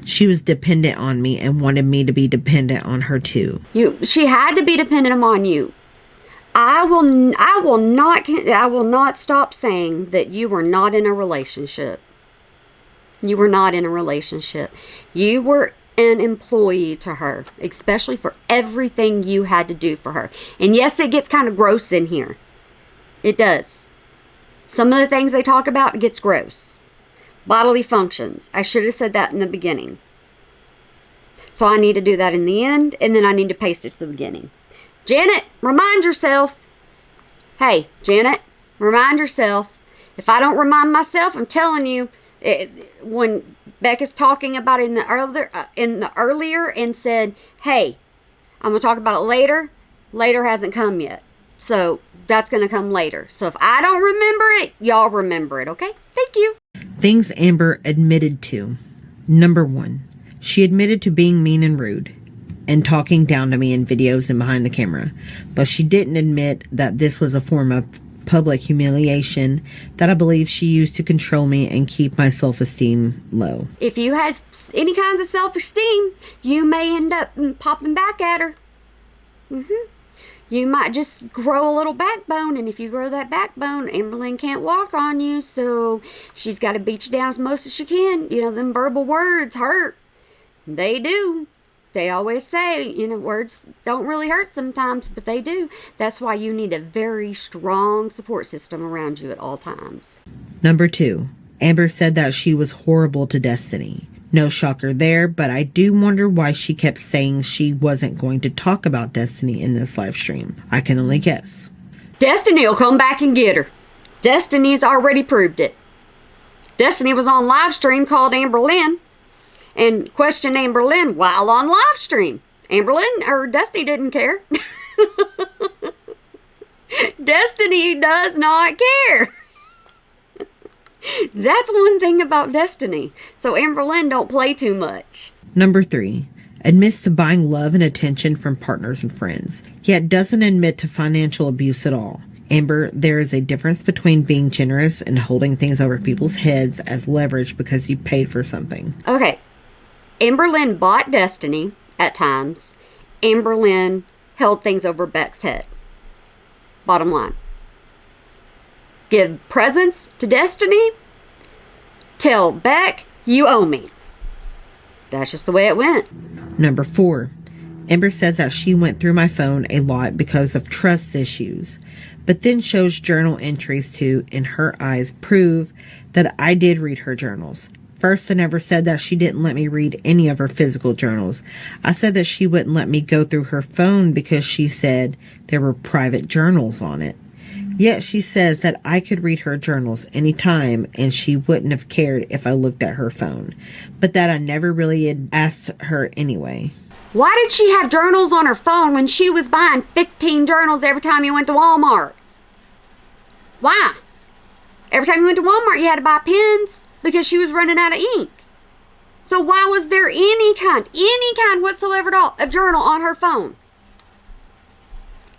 She was dependent on me and wanted me to be dependent on her too. She had to be dependent on you. I will not stop saying that you were not in a relationship. You were not in a relationship. You were an employee to her, especially for everything you had to do for her. And yes, it gets kind of gross in here. It does. Some of the things they talk about gets gross. Bodily functions. I should have said that in the beginning. So I need to do that in the end, and then I need to paste it to the beginning. Janet, remind yourself. Hey, Janet, remind yourself. If I don't remind myself, I'm telling you, when Beck is talking about it in the earlier and said, hey, I'm going to talk about it later. Later hasn't come yet. So that's going to come later. So if I don't remember it, y'all remember it, okay? Thank you. Things Amber admitted to. Number 1, she admitted to being mean and rude and talking down to me in videos and behind the camera, but she didn't admit that this was a form of public humiliation that I believe she used to control me and keep my self-esteem low. If you had any kinds of self-esteem, you may end up popping back at her. You might just grow a little backbone, and if you grow that backbone, Amberlynn can't walk on you, so she's got to beat you down as most as she can. Them verbal words hurt. They do. They always say, words don't really hurt sometimes, but they do. That's why you need a very strong support system around you at all times. Number 2, Amber said that she was horrible to Destiny. No shocker there, but I do wonder why she kept saying she wasn't going to talk about Destiny in this live stream. I can only guess. Destiny will come back and get her. Destiny's already proved it. Destiny was on live stream called Amber Lynn and questioned Amber Lynn while on live stream. Amber Lynn or Destiny didn't care. Destiny does not care. That's one thing about Destiny. So Amber Lynn don't play too much. Number 3, admits to buying love and attention from partners and friends, yet doesn't admit to financial abuse at all. Amber, there is a difference between being generous and holding things over people's heads as leverage because you paid for something. Okay. Amber Lynn bought Destiny at times. Amber Lynn held things over Beck's head. Bottom line. Give presents to Destiny. Tell Beck, you owe me. That's just the way it went. Number 4, Amber says that she went through my phone a lot because of trust issues, but then shows journal entries to, in her eyes, prove that I did read her journals. First, I never said that she didn't let me read any of her physical journals. I said that she wouldn't let me go through her phone because she said there were private journals on it. Yet she says that I could read her journals anytime and she wouldn't have cared if I looked at her phone, but that I never really had asked her anyway. Why did she have journals on her phone when she was buying 15 journals every time you went to Walmart? Why? Every time you went to Walmart, you had to buy pens because she was running out of ink. So why was there any kind whatsoever of journal on her phone?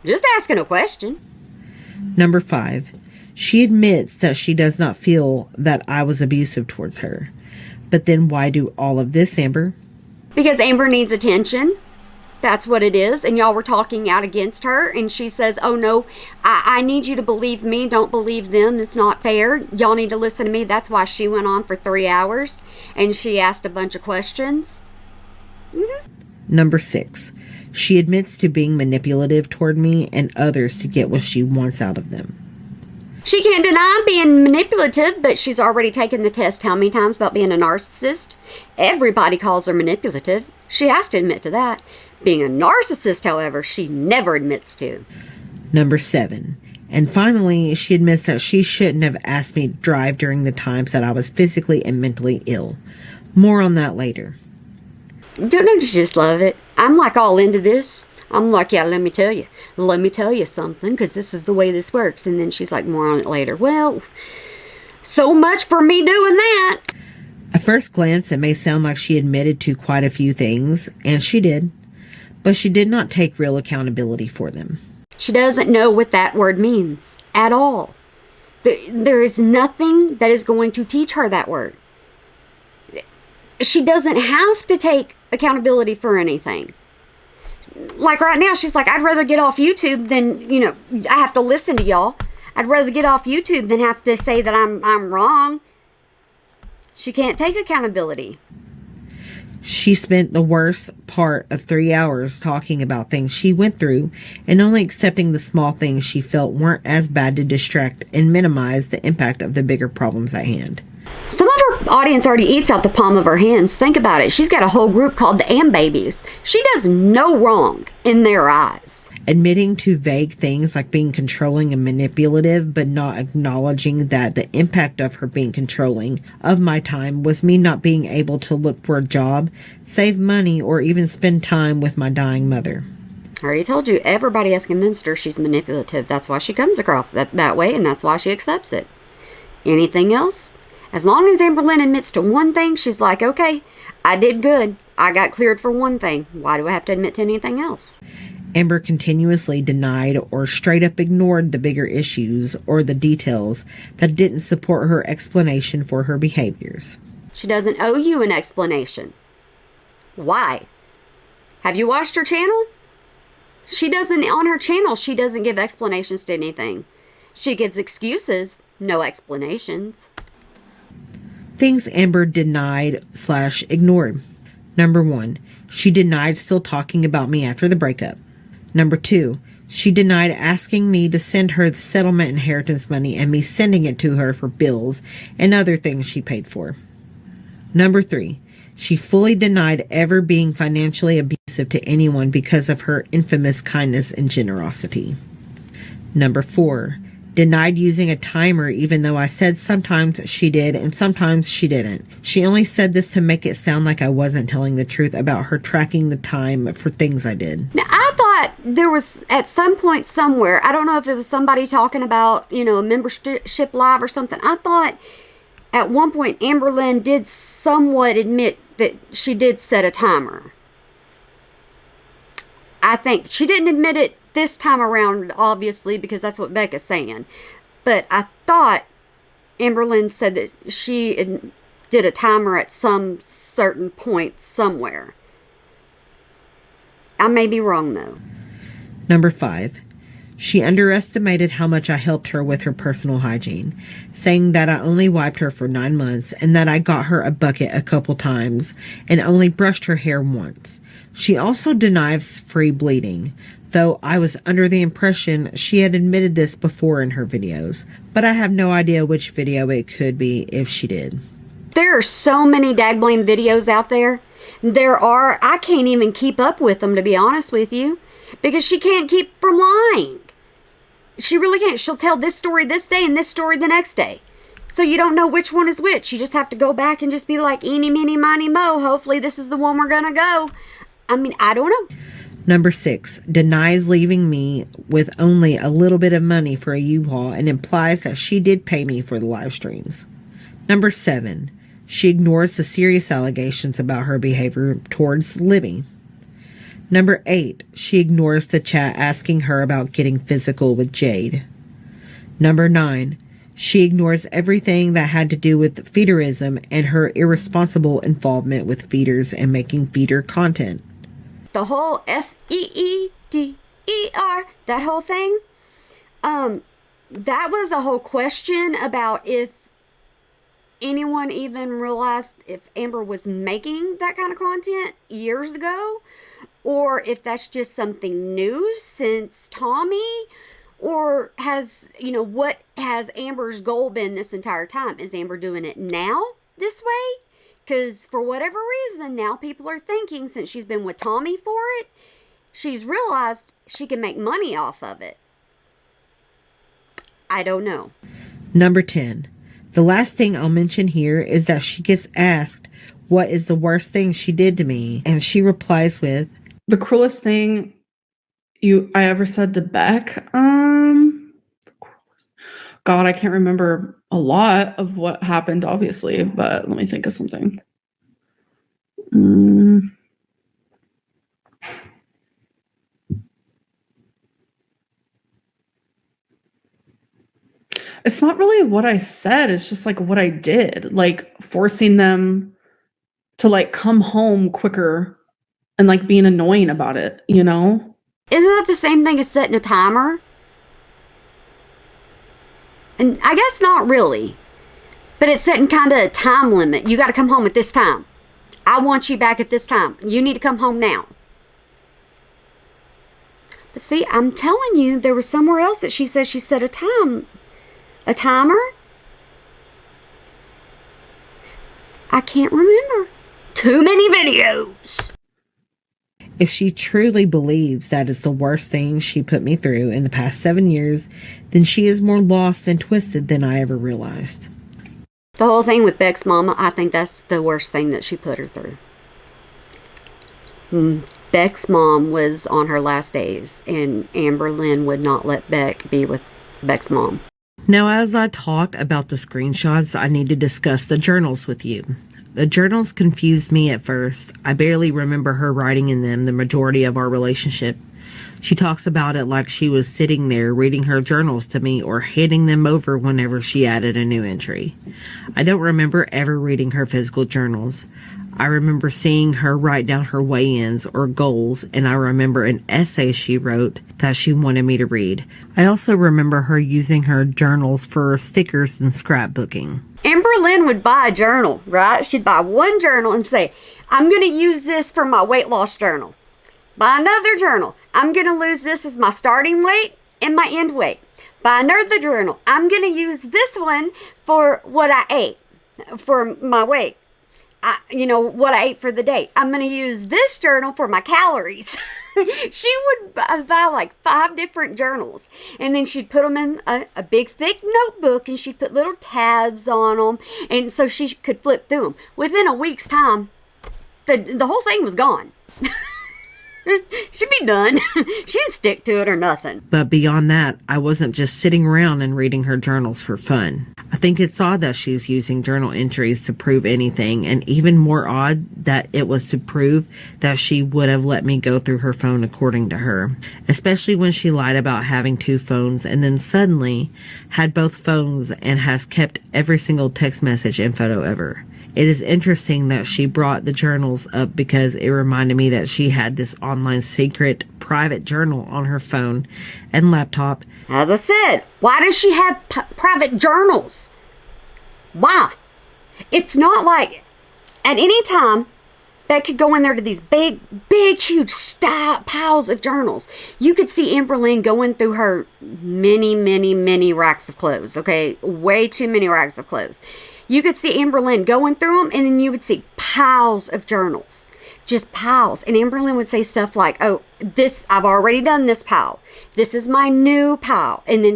Just asking a question. Number 5, she admits that she does not feel that I was abusive towards her. But then why do all of this, Amber? Because Amber needs attention. That's what it is. And y'all were talking out against her. And she says, oh no, I need you to believe me. Don't believe them. It's not fair. Y'all need to listen to me. That's why she went on for 3 hours. And she asked a bunch of questions. Number 6. She admits to being manipulative toward me and others to get what she wants out of them. She can't deny being manipulative, but she's already taken the test how many times about being a narcissist? Everybody calls her manipulative. She has to admit to that. Being a narcissist, however, she never admits to. Number 7. And finally, she admits that she shouldn't have asked me to drive during the times that I was physically and mentally ill. More on that later. Don't you just love it? I'm like all into this. I'm like, yeah, let me tell you something, because this is the way this works. And then she's like, more on it later. Well, so much for me doing that. At first glance, it may sound like she admitted to quite a few things, and she did, but she did not take real accountability for them. She doesn't know what that word means at all. There is nothing that is going to teach her that word. She doesn't have to take accountability for anything. Like right now, she's like, I'd rather get off YouTube than, I have to listen to y'all. I'd rather get off YouTube than have to say that I'm wrong. She can't take accountability. She spent the worst part of 3 hours talking about things she went through and only accepting the small things she felt weren't as bad to distract and minimize the impact of the bigger problems at hand. Some of her audience already eats out the palm of her hands. Think about it. She's got a whole group called the Am Babies. She does no wrong in their eyes. Admitting to vague things like being controlling and manipulative, but not acknowledging that the impact of her being controlling of my time was me not being able to look for a job, save money, or even spend time with my dying mother. I already told you, everybody has convinced her she's manipulative. That's why she comes across that way, and that's why she accepts it. Anything else? As long as Amberlynn admits to one thing, she's like, okay, I did good. I got cleared for one thing. Why do I have to admit to anything else? Amber continuously denied or straight up ignored the bigger issues or the details that didn't support her explanation for her behaviors. She doesn't owe you an explanation. Why? Have you watched her channel? On her channel, she doesn't give explanations to anything. She gives excuses, no explanations. Things Amber denied/ignored. Number 1, she denied still talking about me after the breakup. Number 2, she denied asking me to send her the settlement inheritance money and me sending it to her for bills and other things she paid for. Number 3, she fully denied ever being financially abusive to anyone because of her infamous kindness and generosity. Number 4, denied using a timer even though I said sometimes she did and sometimes she didn't. She only said this to make it sound like I wasn't telling the truth about her tracking the time for things I did. Now, I thought there was at some point somewhere, I don't know if it was somebody talking about, a membership live or something. I thought at one point Amberlynn did somewhat admit that she did set a timer. I think she didn't admit it this time around, obviously, because that's what Beck is saying. But I thought Amberlynn said that she did a timer at some certain point somewhere. I may be wrong, though. Number 5, she underestimated how much I helped her with her personal hygiene, saying that I only wiped her for 9 months and that I got her a bucket a couple times and only brushed her hair once. She also denies free bleeding, though I was under the impression she had admitted this before in her videos, but I have no idea which video it could be if she did. There are so many dagbling videos out there. I can't even keep up with them, to be honest with you, because she can't keep from lying. She really can't. She'll tell this story this day and this story the next day. So you don't know which one is which. You just have to go back and just be like, eeny, meeny, miny, mo. Hopefully this is the one we're going to go. I mean, I don't know. Number 6, denies leaving me with only a little bit of money for a U-Haul and implies that she did pay me for the live streams. Number 7, she ignores the serious allegations about her behavior towards Libby. Number 8, she ignores the chat asking her about getting physical with Jade. Number 9, She ignores everything that had to do with feederism and her irresponsible involvement with feeders and making feeder content. The whole FEEDER, that whole thing, that was a whole question about if anyone even realized if Amber was making that kind of content years ago, or if that's just something new since Tommy, or what has Amber's goal been this entire time? Is Amber doing it now this way? Because for whatever reason, now people are thinking since she's been with Tommy for it, she's realized she can make money off of it. I don't know. Number 10. The last thing I'll mention here is that she gets asked, what is the worst thing she did to me? And she replies with, the cruelest thing I ever said to Beck. God, I can't remember a lot of what happened, obviously, but let me think of something. It's not really what I said. It's just like what I did, like forcing them to like come home quicker and like being annoying about it, you know? Isn't that the same thing as setting a timer? And I guess not really. But it's setting kind of a time limit. You got to come home at this time. I want you back at this time. You need to come home now. But see, I'm telling you, there was somewhere else that she said she set a timer? I can't remember. Too many videos. If she truly believes that is the worst thing she put me through in the past 7 years, then she is more lost and twisted than I ever realized. The whole thing with Beck's mama, I think that's the worst thing that she put her through. Beck's mom was on her last days, and Amber Lynn would not let Beck be with Beck's mom. Now, as I talk about the screenshots, I need to discuss the journals with you. The journals confused me at first. I barely remember her writing in them the majority of our relationship. She talks about it like she was sitting there reading her journals to me or handing them over whenever she added a new entry. I don't remember ever reading her physical journals. I remember seeing her write down her weigh-ins or goals, and I remember an essay she wrote that she wanted me to read. I also remember her using her journals for stickers and scrapbooking. Amber Lynn would buy a journal, right? She'd buy one journal and say, I'm going to use this for my weight loss journal. Buy another journal. I'm going to lose this as my starting weight and my end weight. Buy another journal. I'm going to use this one for what I ate, for my weight. What I ate for the day. I'm going to use this journal for my calories. She would buy like 5 different journals, and then she'd put them in a big thick notebook, and she'd put little tabs on them, and so she could flip through them. Within a week's time, the whole thing was gone. She'd be done. She didn't stick to it or nothing. But beyond that, I wasn't just sitting around and reading her journals for fun. I think it's odd that she's using journal entries to prove anything, and even more odd that it was to prove that she would have let me go through her phone according to her, especially when she lied about having 2 phones and then suddenly had both phones and has kept every single text message and photo ever. It is interesting that she brought the journals up because it reminded me that she had this online secret private journal on her phone and laptop. As I said, why does she have private journals? Why? It's not like at any time Beck could go in there to these big, huge piles of journals. You could see Amber Lynn going through her many racks of clothes, okay? Way too many racks of clothes. You could see Amber Lynn going through them, and then you would see piles of journals. Just piles. And Amber Lynn would say stuff like, oh, I've already done this pile. This is my new pile. And then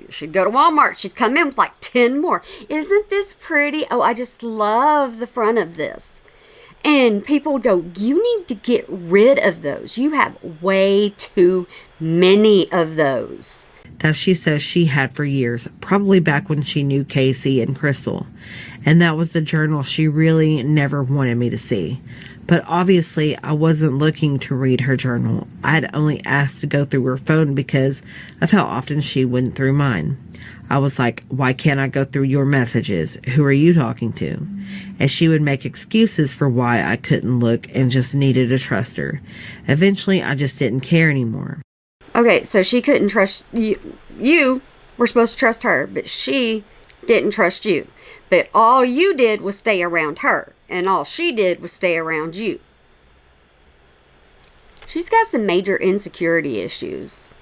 she'd go to Walmart. She'd come in with like 10 more. Isn't this pretty? Oh, I just love the front of this. And people would go, you need to get rid of those. You have way too many of those. That she says she had for years, probably back when she knew Casey and Crystal. And that was the journal she really never wanted me to see. But obviously, I wasn't looking to read her journal. I had only asked to go through her phone because of how often she went through mine. I was like, why can't I go through your messages? Who are you talking to? And she would make excuses for why I couldn't look and just needed to trust her. Eventually, I just didn't care anymore. Okay, so she couldn't trust you. You were supposed to trust her, but she didn't trust you. But all you did was stay around her, and all she did was stay around you. She's got some major insecurity issues,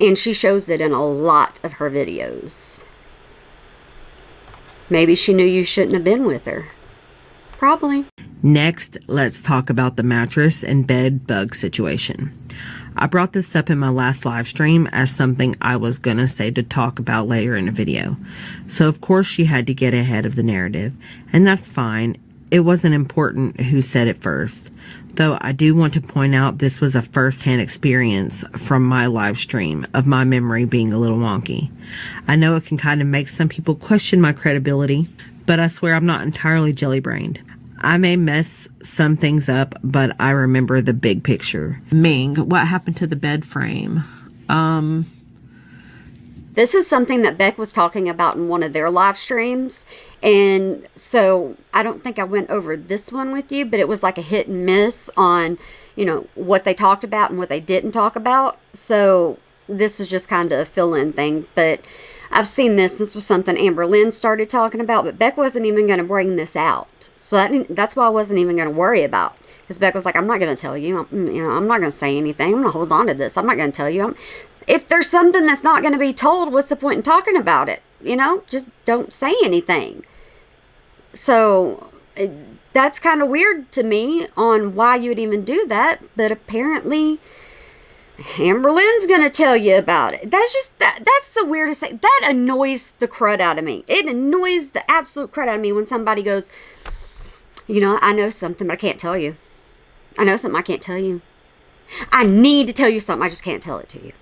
and she shows it in a lot of her videos. Maybe she knew you shouldn't have been with her. Probably. Next, let's talk about the mattress and bed bug situation. I brought this up in my last live stream as something I was gonna say to talk about later in the video. So of course she had to get ahead of the narrative, and that's fine. It wasn't important who said it first. Though I do want to point out this was a first-hand experience from my live stream of my memory being a little wonky. I know it can kind of make some people question my credibility, but I swear I'm not entirely jelly-brained. I may mess some things up, but I remember the big picture. Ming, what happened to the bed frame? This is something that Beck was talking about in one of their live streams. And so I don't think I went over this one with you, but it was like a hit and miss on, what they talked about and what they didn't talk about. So this is just kind of a fill-in thing. But I've seen this. This was something Amber Lynn started talking about, but Beck wasn't even going to bring this out. So that's why I wasn't even going to worry about. Because Beck was like, I'm not going to tell you. I'm not going to say anything. I'm going to hold on to this. I'm not going to tell you. If there's something that's not going to be told, what's the point in talking about it? Just don't say anything. So that's kind of weird to me on why you would even do that. But apparently Amber Lynn's going to tell you about it. That's the weirdest thing. That annoys the crud out of me. It annoys the absolute crud out of me when somebody goes, I know something, but I can't tell you. I know something I can't tell you. I need to tell you something. I just can't tell it to you.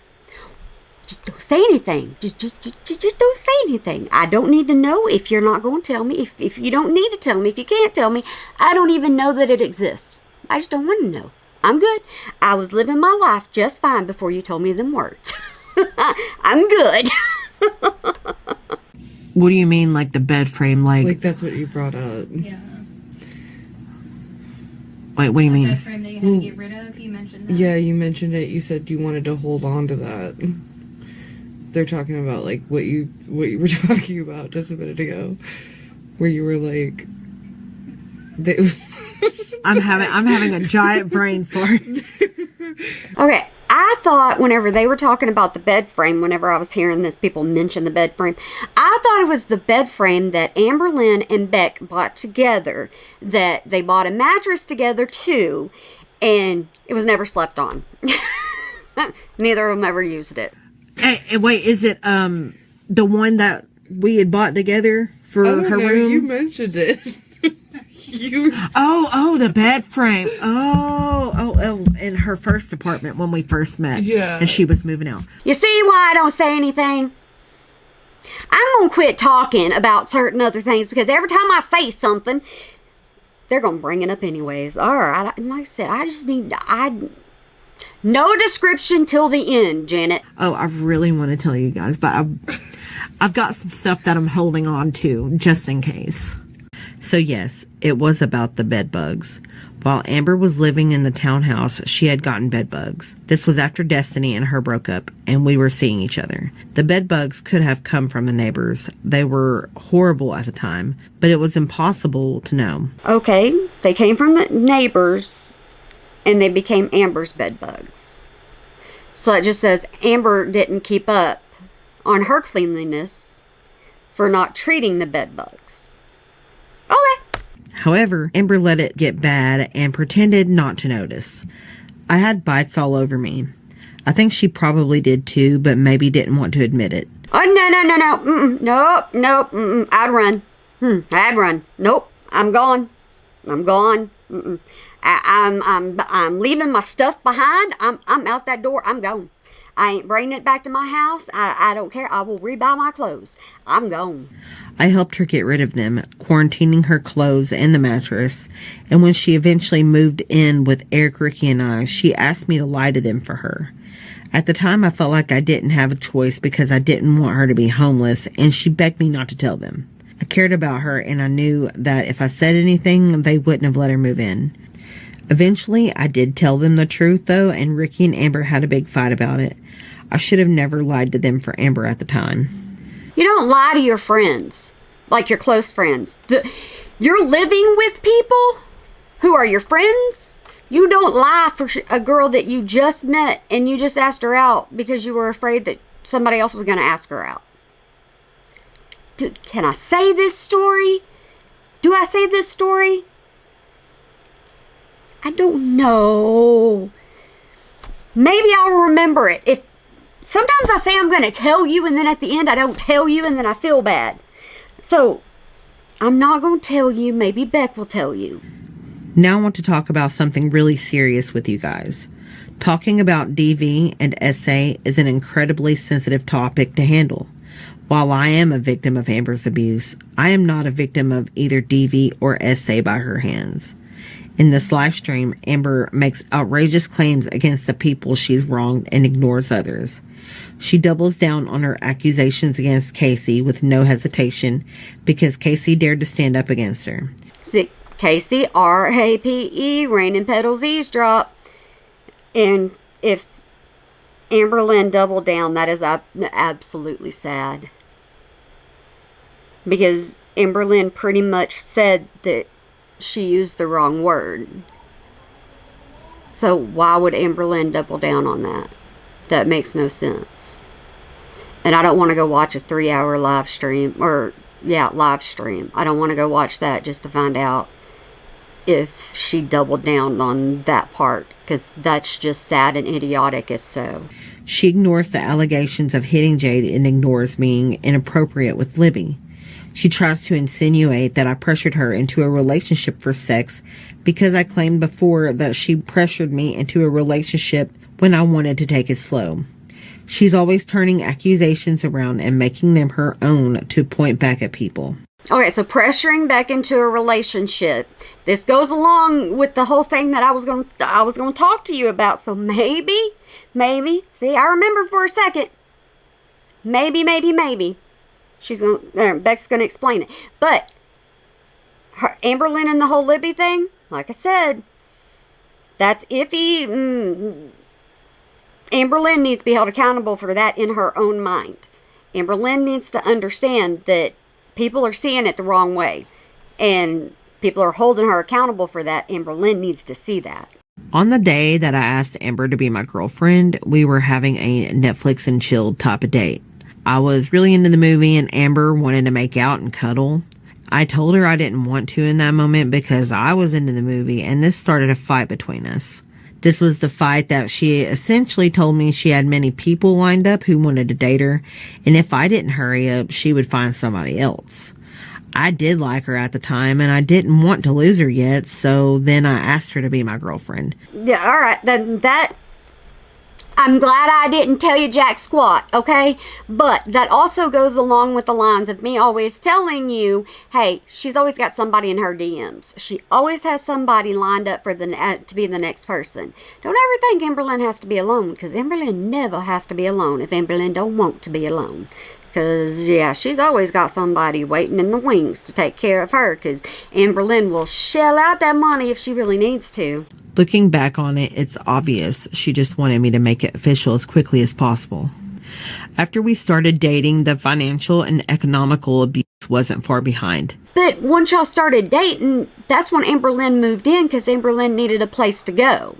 Just don't say anything. Just don't say anything. I don't need to know if you're not going to tell me. If you don't need to tell me, if you can't tell me, I don't even know that it exists. I just don't want to know. I'm good. I was living my life just fine before you told me them words. I'm good. What do you mean, like the bed frame? Like that's what you brought up. Yeah. Wait, what do you mean? Bed frame that you had to get rid of. You mentioned that. Yeah, you mentioned it. You said you wanted to hold on to that. They're talking about like what you were talking about just a minute ago, where you were like, I'm having a giant brain fart. Okay, I thought whenever they were talking about the bed frame, whenever I was hearing this, people mention the bed frame, I thought it was the bed frame that Amber Lynn and Beck bought together, that they bought a mattress together too, and it was never slept on. Neither of them ever used it. Hey, wait, is it the one that we had bought together for her room? You mentioned it. Oh, the bed frame. Oh, in her first apartment when we first met. Yeah. And she was moving out. You see why I don't say anything? I'm going to quit talking about certain other things because every time I say something, they're going to bring it up anyways. All right, like I said, I just need... No description till the end, Janet. Oh, I really want to tell you guys, but I've got some stuff that I'm holding on to just in case. So yes, it was about the bed bugs. While Amber was living in the townhouse, she had gotten bed bugs. This was after Destiny and her broke up, and we were seeing each other. The bed bugs could have come from the neighbors. They were horrible at the time, but it was impossible to know. Okay, they came from the neighbors, and they became Amber's bed bugs. So it just says Amber didn't keep up on her cleanliness for not treating the bed bugs. Okay. However, Amber let it get bad and pretended not to notice. I had bites all over me. I think she probably did too, but maybe didn't want to admit it. Oh, no. Nope. I'd run. I'd run. Nope. I'm gone. I'm leaving my stuff behind. I'm out that door. I'm gone. I ain't bringing it back to my house. I don't care. I will rebuy my clothes. I'm gone. I helped her get rid of them, quarantining her clothes and the mattress, and when she eventually moved in with Eric, Ricky, and I, she asked me to lie to them for her. At the time, I felt like I didn't have a choice because I didn't want her to be homeless, and she begged me not to tell them. I cared about her, and I knew that if I said anything, they wouldn't have let her move in. Eventually, I did tell them the truth, though, and Ricky and Amber had a big fight about it. I should have never lied to them for Amber at the time. You don't lie to your friends, like your close friends. You're living with people who are your friends. You don't lie for a girl that you just met and you just asked her out because you were afraid that somebody else was going to ask her out. Can I say this story? Do I say this story? I don't know. Maybe I'll remember it. If sometimes I say I'm going to tell you and then at the end I don't tell you and then I feel bad. So I'm not going to tell you. Maybe Beck will tell you. Now I want to talk about something really serious with you guys. Talking about DV and SA is an incredibly sensitive topic to handle. While I am a victim of Amber's abuse, I am not a victim of either DV or SA by her hands. In this live stream, Amber makes outrageous claims against the people she's wronged and ignores others. She doubles down on her accusations against Casey with no hesitation because Casey dared to stand up against her. Casey, R-A-P-E, Rain and Petals Eavesdrop. And if Amber Lynn doubled down, that is absolutely sad. Because Amber Lynn pretty much said that she used the wrong word. So why would Amber Lynn double down on that? That makes no sense. And I don't want to go watch a 3-hour live stream. Live stream. I don't want to go watch that just to find out if she doubled down on that part. Because that's just sad and idiotic if so. She ignores the allegations of hitting Jade and ignores being inappropriate with Libby. She tries to insinuate that I pressured her into a relationship for sex because I claimed before that she pressured me into a relationship when I wanted to take it slow. She's always turning accusations around and making them her own to point back at people. Okay, so pressuring Beck into a relationship. This goes along with the whole thing that I was going to talk to you about. So maybe. See, I remembered for a second. Maybe. Beck's going to explain it. But Amber Lynn and the whole Libby thing, like I said, that's iffy. Amber Lynn needs to be held accountable for that in her own mind. Amber Lynn needs to understand that people are seeing it the wrong way. And people are holding her accountable for that. Amber Lynn needs to see that. On the day that I asked Amber to be my girlfriend, we were having a Netflix and chill type of date. I was really into the movie and Amber wanted to make out and cuddle. I told her I didn't want to in that moment because I was into the movie and this started a fight between us. This was the fight that she essentially told me she had many people lined up who wanted to date her, and if I didn't hurry up, she would find somebody else. I did like her at the time, and I didn't want to lose her yet, so then I asked her to be my girlfriend. Yeah, all right, then I'm glad I didn't tell you jack squat, okay? But that also goes along with the lines of me always telling you, hey, she's always got somebody in her DMs. She always has somebody lined up for to be the next person. Don't ever think Amber Lynn has to be alone, because Amber Lynn never has to be alone if Amber Lynn don't want to be alone. Because, yeah, she's always got somebody waiting in the wings to take care of her, because Amber Lynn will shell out that money if she really needs to. Looking back on it, it's obvious she just wanted me to make it official as quickly as possible. After we started dating, the financial and economical abuse wasn't far behind. But once y'all started dating, that's when Amber Lynn moved in, because Amber Lynn needed a place to go.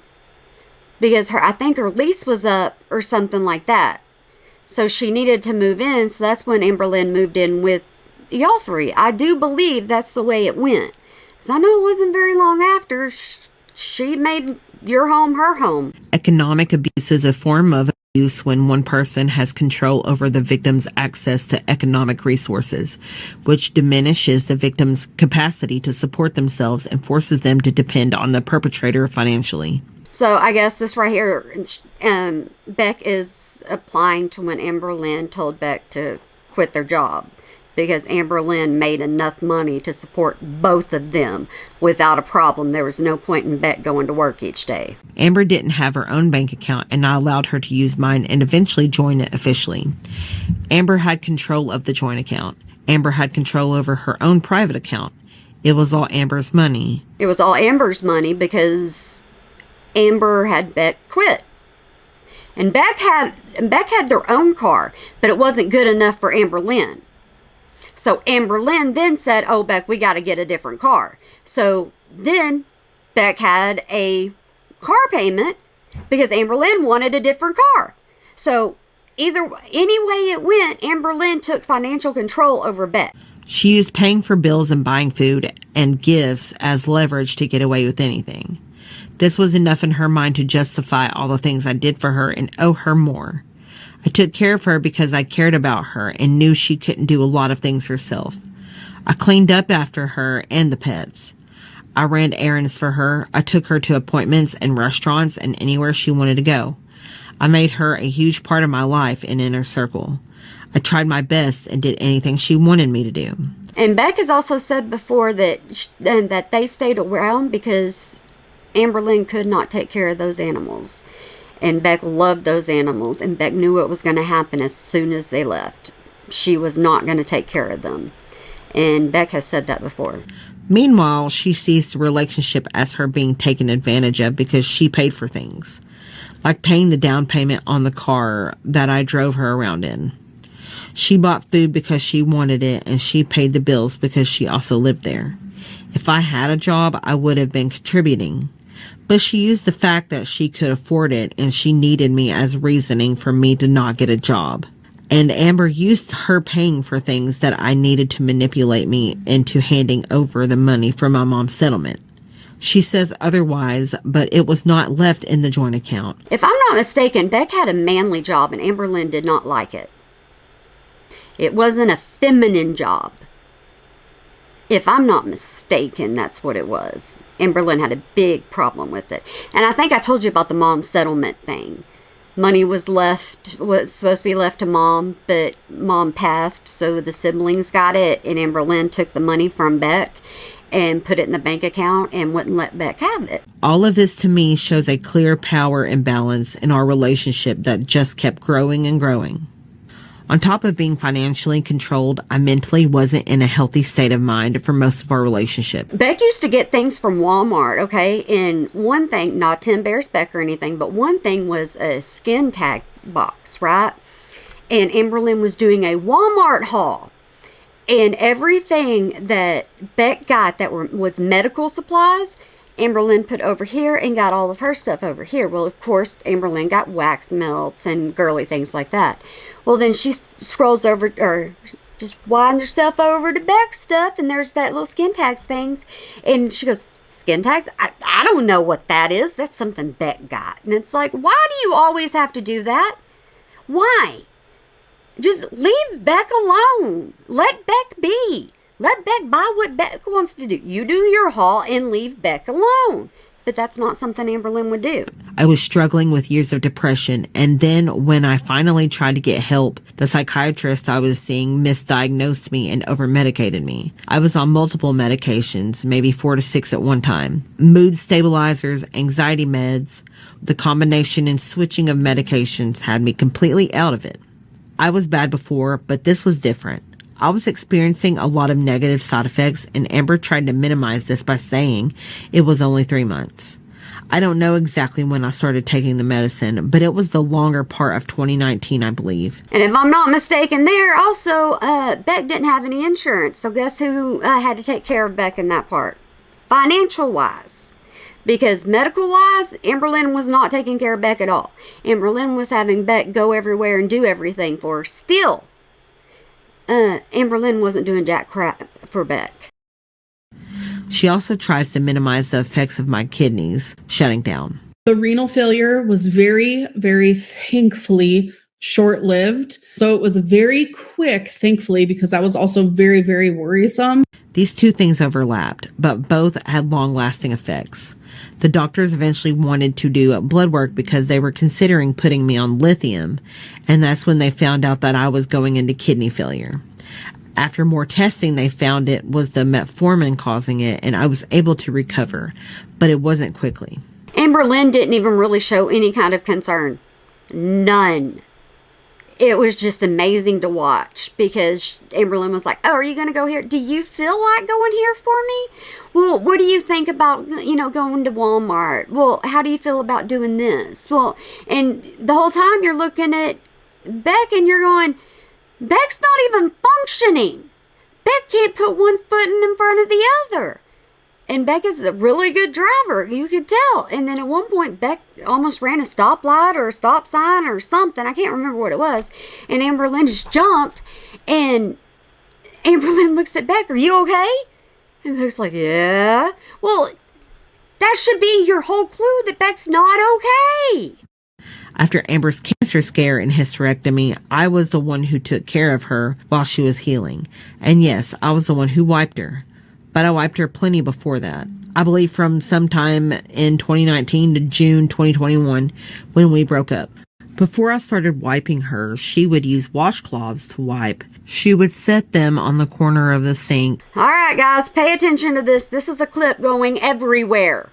Because I think her lease was up or something like that. So she needed to move in, so that's when Amber Lynn moved in with y'all three. I do believe that's the way it went. Because I know it wasn't very long after she made your home her home. Economic abuse is a form of abuse when one person has control over the victim's access to economic resources, which diminishes the victim's capacity to support themselves and forces them to depend on the perpetrator financially. So I guess this right here, Beck is applying to when Amber Lynn told Beck to quit their job, because Amber Lynn made enough money to support both of them without a problem. There was no point in Beck going to work each day. Amber didn't have her own bank account, and I allowed her to use mine and eventually join it officially. Amber had control of the joint account. Amber had control over her own private account. It was all Amber's money. It was all Amber's money because Amber had Beck quit. And Beck had their own car, but it wasn't good enough for Amber Lynn. So Amber Lynn then said, oh, Beck, we got to get a different car. So then Beck had a car payment because Amber Lynn wanted a different car. So any way it went, Amber Lynn took financial control over Beck. She used paying for bills and buying food and gifts as leverage to get away with anything. This was enough in her mind to justify all the things I did for her and owe her more. I took care of her because I cared about her and knew she couldn't do a lot of things herself. I cleaned up after her and the pets. I ran errands for her. I took her to appointments and restaurants and anywhere she wanted to go. I made her a huge part of my life and inner circle. I tried my best and did anything she wanted me to do. And Beck has also said before that they stayed around because Amber Lynn could not take care of those animals. And Beck loved those animals, and Beck knew what was going to happen as soon as they left. She was not going to take care of them. And Beck has said that before. Meanwhile, she sees the relationship as her being taken advantage of because she paid for things, like paying the down payment on the car that I drove her around in. She bought food because she wanted it, and she paid the bills because she also lived there. If I had a job, I would have been contributing. But she used the fact that she could afford it and she needed me as reasoning for me to not get a job. And Amber used her paying for things that I needed to manipulate me into handing over the money for my mom's settlement. She says otherwise, but it was not left in the joint account. If I'm not mistaken, Beck had a manly job and Amber Lynn did not like it. It wasn't a feminine job. If I'm not mistaken, that's what it was. Amber Lynn had a big problem with it. And I think I told you about the mom settlement thing. Money was supposed to be left to Mom, but Mom passed, so the siblings got it, and Amber Lynn took the money from Beck and put it in the bank account and wouldn't let Beck have it. All of this to me shows a clear power imbalance in our relationship that just kept growing and growing. On top of being financially controlled, I mentally wasn't in a healthy state of mind for most of our relationship. Beck used to get things from Walmart, okay? And one thing, not to embarrass Beck or anything, but one thing was a skin tag box, right? And Amber Lynn was doing a Walmart haul. And everything that Beck got that was medical supplies, Amber Lynn put over here and got all of her stuff over here. Well, of course, Amber Lynn got wax melts and girly things like that. Well, then she scrolls over, or just winds herself over to Beck's stuff, and there's that little skin tags things. And she goes, skin tags? I don't know what that is. That's something Beck got. And it's like, why do you always have to do that? Why? Just leave Beck alone. Let Beck be. Let Beck buy what Beck wants to do. You do your haul and leave Beck alone. But that's not something Amber Lynn would do. I was struggling with years of depression, and then when I finally tried to get help, the psychiatrist I was seeing misdiagnosed me and overmedicated me. I was on multiple medications, maybe 4 to 6 at one time. Mood stabilizers, anxiety meds. The combination and switching of medications had me completely out of it. I was bad before, but this was different. I was experiencing a lot of negative side effects, and Amber tried to minimize this by saying it was only 3 months. I don't know exactly when I started taking the medicine, but it was the longer part of 2019, I believe. And if I'm not mistaken there, also, Beck didn't have any insurance. So guess who had to take care of Beck in that part? Financial-wise. Because medical-wise, Amber Lynn was not taking care of Beck at all. Amber Lynn was having Beck go everywhere and do everything for her. Still, Amber Lynn wasn't doing jack crap for Beck. She also tries to minimize the effects of my kidneys shutting down. The renal failure was very, very thankfully short-lived. So it was very quick, thankfully, because that was also very, very worrisome. These two things overlapped, but both had long-lasting effects. The doctors eventually wanted to do blood work because they were considering putting me on lithium, and that's when they found out that I was going into kidney failure. After more testing, they found it was the metformin causing it, and I was able to recover, but it wasn't quickly. Amber Lynn didn't even really show any kind of concern. None. It was just amazing to watch because Amber Lynn was like, oh, are you going to go here? Do you feel like going here for me? Well, what do you think about, going to Walmart? Well, how do you feel about doing this? Well, and the whole time you're looking at Beck and you're going, Beck's not even functioning. Beck can't put one foot in front of the other. And Beck is a really good driver, you could tell. And then at one point, Beck almost ran a stoplight or a stop sign or something. I can't remember what it was. And Amber Lynn just jumped. And Amber Lynn looks at Beck, are you okay? And Beck's like, yeah. Well, that should be your whole clue that Beck's not okay. After Amber's cancer scare and hysterectomy, I was the one who took care of her while she was healing. And yes, I was the one who wiped her. But I wiped her plenty before that. I believe from sometime in 2019 to June 2021 when we broke up. Before I started wiping her, she would use washcloths to wipe. She would set them on the corner of the sink. All right, guys, pay attention to this. This is a clip going everywhere.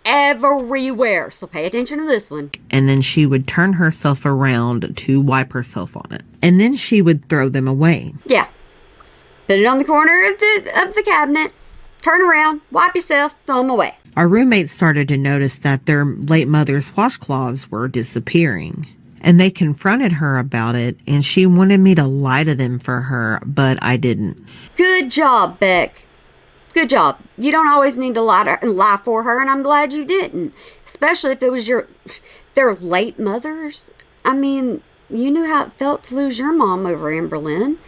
Everywhere. So pay attention to this one. And then she would turn herself around to wipe herself on it. And then she would throw them away. Yeah. Put it on the corner of the cabinet. Turn around, wipe yourself, throw them away. Our roommates started to notice that their late mother's washcloths were disappearing. And they confronted her about it, and she wanted me to lie to them for her, but I didn't. Good job, Beck. Good job. You don't always need to lie for her, and I'm glad you didn't. Especially if it was their late mothers. I mean, you knew how it felt to lose your mom over Amber Lynn.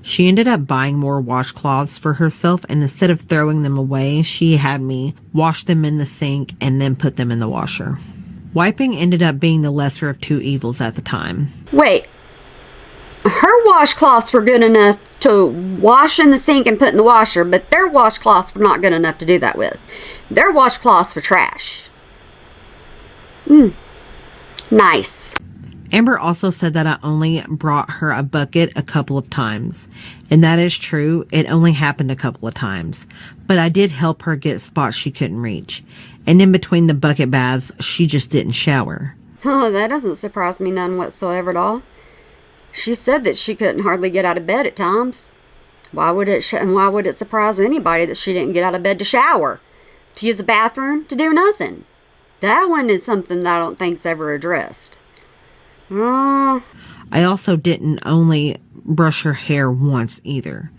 She ended up buying more washcloths for herself, and instead of throwing them away, she had me wash them in the sink and then put them in the washer. Wiping ended up being the lesser of two evils at the time. Wait. Her washcloths were good enough to wash in the sink and put in the washer, but their washcloths were not good enough to do that with. Their washcloths were trash. Nice. Amber also said that I only brought her a bucket a couple of times. And that is true. It only happened a couple of times. But I did help her get spots she couldn't reach. And in between the bucket baths, she just didn't shower. Oh, that doesn't surprise me none whatsoever at all. She said that she couldn't hardly get out of bed at times. Why would it surprise anybody that she didn't get out of bed to shower? To use a bathroom? To do nothing? That one is something that I don't think's ever addressed. I also didn't only brush her hair once either.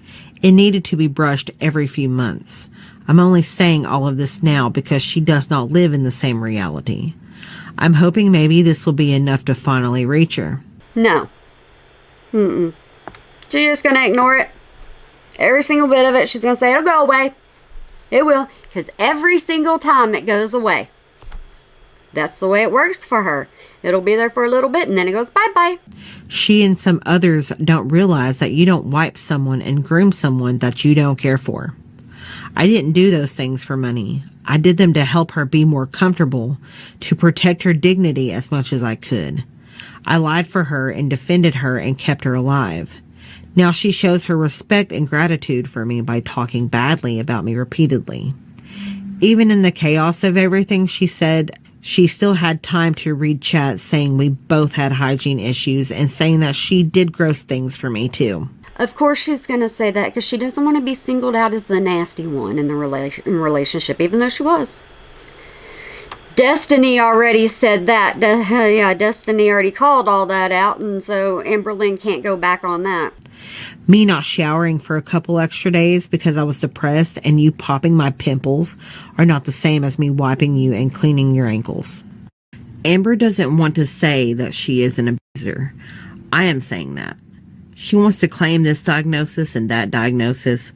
It needed to be brushed every few months. I'm only saying all of this now because she does not live in the same reality. I'm hoping maybe this will be enough to finally reach her. No. She's just going to ignore it. Every single bit of it, she's going to say it'll go away. It will. Because every single time it goes away. That's the way it works for her. It'll be there for a little bit and then it goes bye-bye. She and some others don't realize that you don't wipe someone and groom someone that you don't care for. I didn't do those things for money. I did them to help her be more comfortable, to protect her dignity as much as I could. I lied for her and defended her and kept her alive. Now she shows her respect and gratitude for me by talking badly about me repeatedly. Even in the chaos of everything she said, she still had time to read chats saying we both had hygiene issues and saying that she did gross things for me too. Of course she's going to say that because she doesn't want to be singled out as the nasty one in the relationship, even though she was. Destiny already said that. Destiny already called all that out, and so Amber Lynn can't go back on that. Me not showering for a couple extra days because I was depressed and you popping my pimples are not the same as me wiping you and cleaning your ankles. Amber doesn't want to say that she is an abuser. I am saying that. She wants to claim this diagnosis and that diagnosis,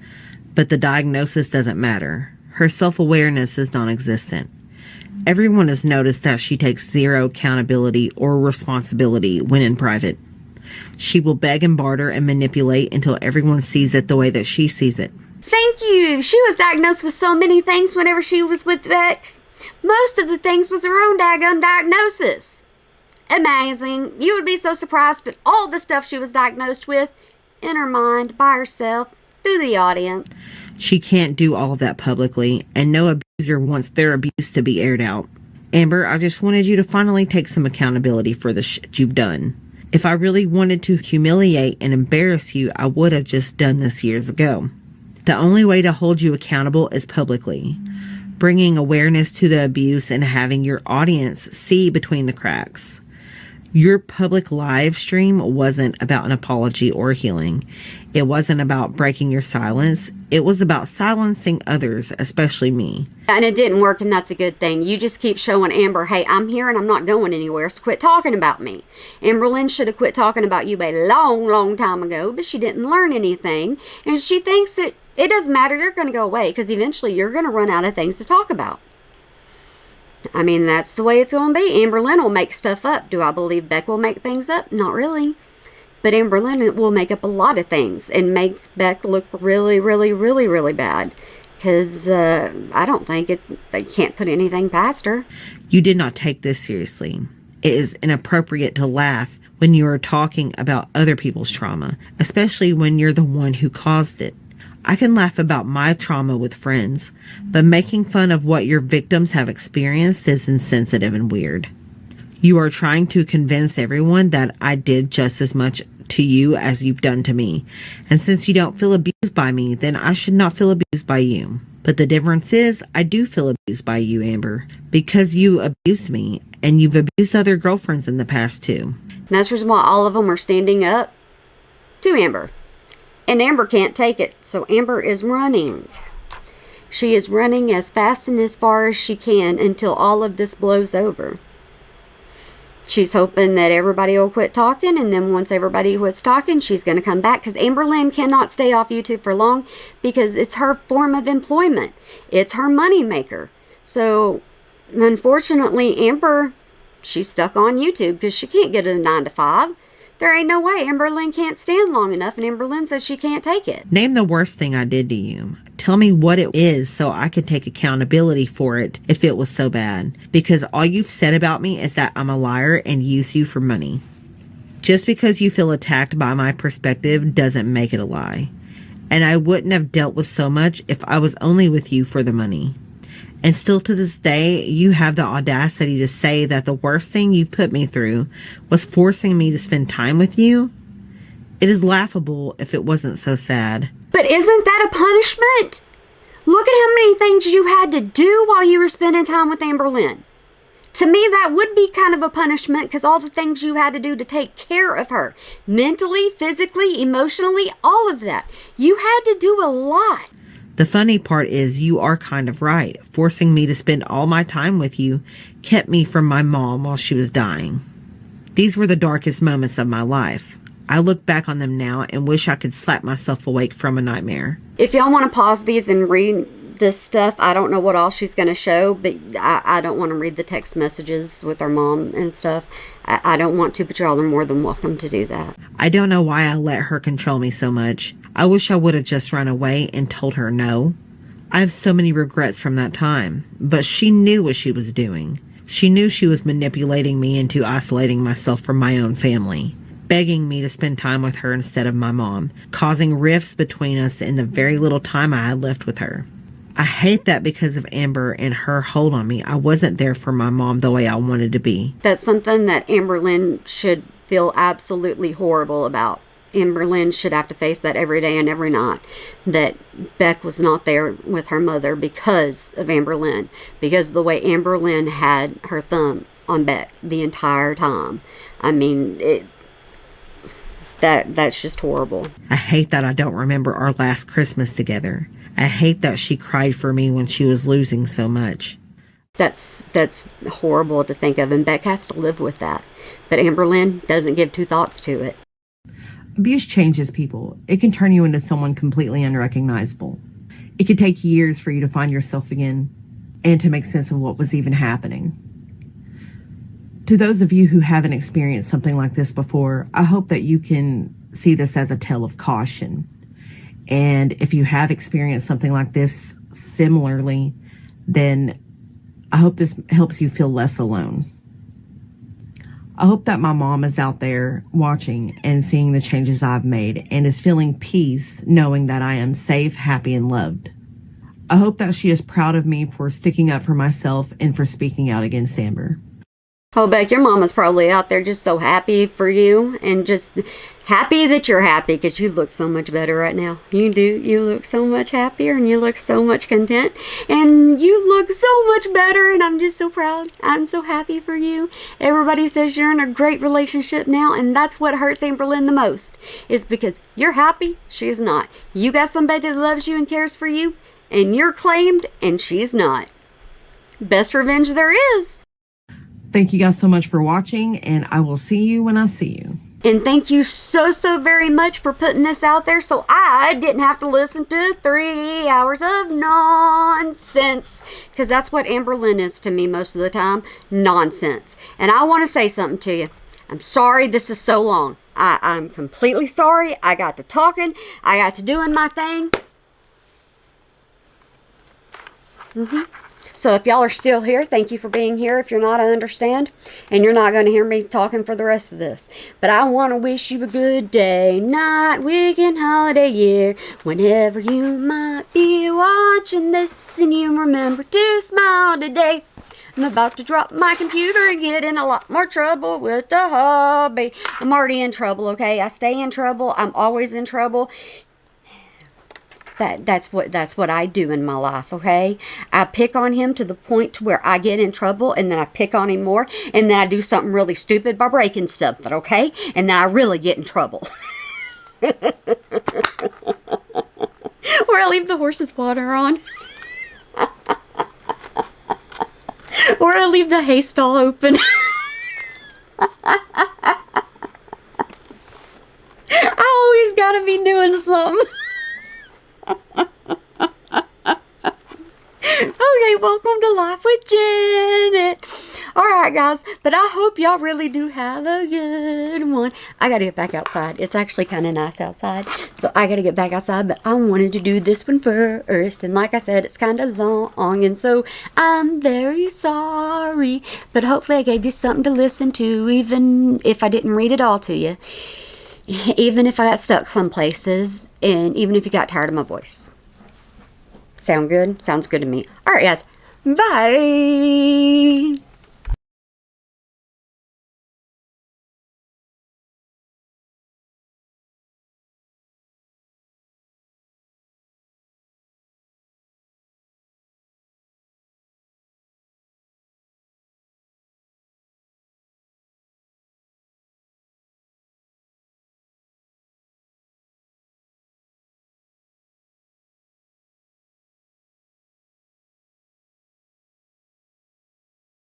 but the diagnosis doesn't matter. Her self-awareness is non-existent. Everyone has noticed that she takes zero accountability or responsibility when in private. She will beg and barter and manipulate until everyone sees it the way that she sees it. Thank you. She was diagnosed with so many things whenever she was with Beck. Most of the things was her own daggum diagnosis. Amazing. You would be so surprised at all the stuff she was diagnosed with in her mind, by herself, through the audience. She can't do all of that publicly, and no abuser wants their abuse to be aired out. Amber, I just wanted you to finally take some accountability for the shit you've done. If I really wanted to humiliate and embarrass you, I would have just done this years ago. The only way to hold you accountable is publicly, bringing awareness to the abuse and having your audience see between the cracks. Your public live stream wasn't about an apology or healing. It wasn't about breaking your silence. It was about silencing others, especially me. And it didn't work, and that's a good thing. You just keep showing Amber, hey, I'm here and I'm not going anywhere, so quit talking about me. Amberlynn should have quit talking about you a long, long time ago, but she didn't learn anything. And she thinks that it doesn't matter, you're going to go away, because eventually you're going to run out of things to talk about. I mean, that's the way it's going to be. Amberlynn will make stuff up. Do I believe Beck will make things up? Not really. But Amberlynn will make up a lot of things and make Beck look really, really, really, really bad. Because I don't think they can't put anything past her. You did not take this seriously. It is inappropriate to laugh when you are talking about other people's trauma, especially when you're the one who caused it. I can laugh about my trauma with friends, but making fun of what your victims have experienced is insensitive and weird. You are trying to convince everyone that I did just as much to you as you've done to me. And since you don't feel abused by me, then I should not feel abused by you. But the difference is, I do feel abused by you, Amber, because you abused me, and you've abused other girlfriends in the past too. And that's the reason why all of them are standing up to Amber. And Amber can't take it, so Amber is running. She is running as fast and as far as she can until all of this blows over. She's hoping that everybody will quit talking, and then once everybody quits talking, she's going to come back, because Amberlynn cannot stay off YouTube for long because it's her form of employment. It's her money maker. So, unfortunately, Amber, she's stuck on YouTube because she can't get a 9 to 5. There ain't no way. Amberlynn can't stand long enough, and Amberlynn says she can't take it. Name the worst thing I did to you. Tell me what it is so I can take accountability for it if it was so bad. Because all you've said about me is that I'm a liar and use you for money. Just because you feel attacked by my perspective doesn't make it a lie. And I wouldn't have dealt with so much if I was only with you for the money. And still to this day, you have the audacity to say that the worst thing you've put me through was forcing me to spend time with you? It is laughable if it wasn't so sad. But isn't that a punishment? Look at how many things you had to do while you were spending time with Amberlynn. To me, that would be kind of a punishment, because all the things you had to do to take care of her. Mentally, physically, emotionally, all of that. You had to do a lot. The funny part is you are kind of right. Forcing me to spend all my time with you kept me from my mom while she was dying. These were the darkest moments of my life. I look back on them now and wish I could slap myself awake from a nightmare. If y'all want to pause these and read this stuff, I don't know what all she's going to show, but I don't want to read the text messages with her mom and stuff. I don't want to, but y'all are more than welcome to do that. I don't know why I let her control me so much. I wish I would have just run away and told her no. I have so many regrets from that time, but she knew what she was doing. She knew she was manipulating me into isolating myself from my own family, begging me to spend time with her instead of my mom, causing rifts between us in the very little time I had left with her. I hate that because of Amber and her hold on me. I wasn't there for my mom the way I wanted to be. That's something that Amberlynn should feel absolutely horrible about. Amberlynn should have to face that every day and every night, that Beck was not there with her mother because of Amberlynn, because of the way Amberlynn had her thumb on Beck the entire time. I mean, that's just horrible. I hate that I don't remember our last Christmas together. I hate that she cried for me when she was losing so much. That's horrible to think of, and Beck has to live with that. But Amberlynn doesn't give two thoughts to it. Abuse changes people. It can turn you into someone completely unrecognizable. It could take years for you to find yourself again and to make sense of what was even happening. To those of you who haven't experienced something like this before, I hope that you can see this as a tale of caution. And if you have experienced something like this similarly, then I hope this helps you feel less alone. I hope that my mom is out there watching and seeing the changes I've made and is feeling peace knowing that I am safe, happy, and loved. I hope that she is proud of me for sticking up for myself and for speaking out against Amber. Oh, Beck, your mama's probably out there just so happy for you and just happy that you're happy because you look so much better right now. You do. You look so much happier and you look so much content and you look so much better and I'm just so proud. I'm so happy for you. Everybody says you're in a great relationship now and that's what hurts Amberlynn the most is because you're happy, she's not. You got somebody that loves you and cares for you and you're claimed and she's not. Best revenge there is. Thank you guys so much for watching, and I will see you when I see you. And thank you so very much for putting this out there so I didn't have to listen to 3 hours of nonsense. Because that's what Amberlynn is to me most of the time. Nonsense. And I want to say something to you. I'm sorry this is so long. I'm completely sorry. I got to talking. I got to doing my thing. So if y'all are still here, thank you for being here. If you're not, I understand. And you're not going to hear me talking for the rest of this. But I want to wish you a good day, night, weekend, holiday, year. Whenever you might be watching this and you remember to smile today. I'm about to drop my computer and get in a lot more trouble with the hubby. I'm already in trouble, okay? I stay in trouble. I'm always in trouble. That's what I do in my life, okay? I pick on him to the point to where I get in trouble, and then I pick on him more, and then I do something really stupid by breaking something, okay? And then I really get in trouble. Or I leave the horse's water on. Or I leave the hay stall open. I always gotta be doing something. Okay, welcome to Life with Janet. Alright guys, but I hope y'all really do have a good one. I gotta get back outside. It's actually kind of nice outside, so I gotta get back outside, but I wanted to do this one first, and like I said, it's kind of long, and so I'm very sorry, but hopefully I gave you something to listen to, even if I didn't read it all to you, even if I got stuck some places, and even if you got tired of my voice. Sound good? Sounds good to me. Alright guys, bye!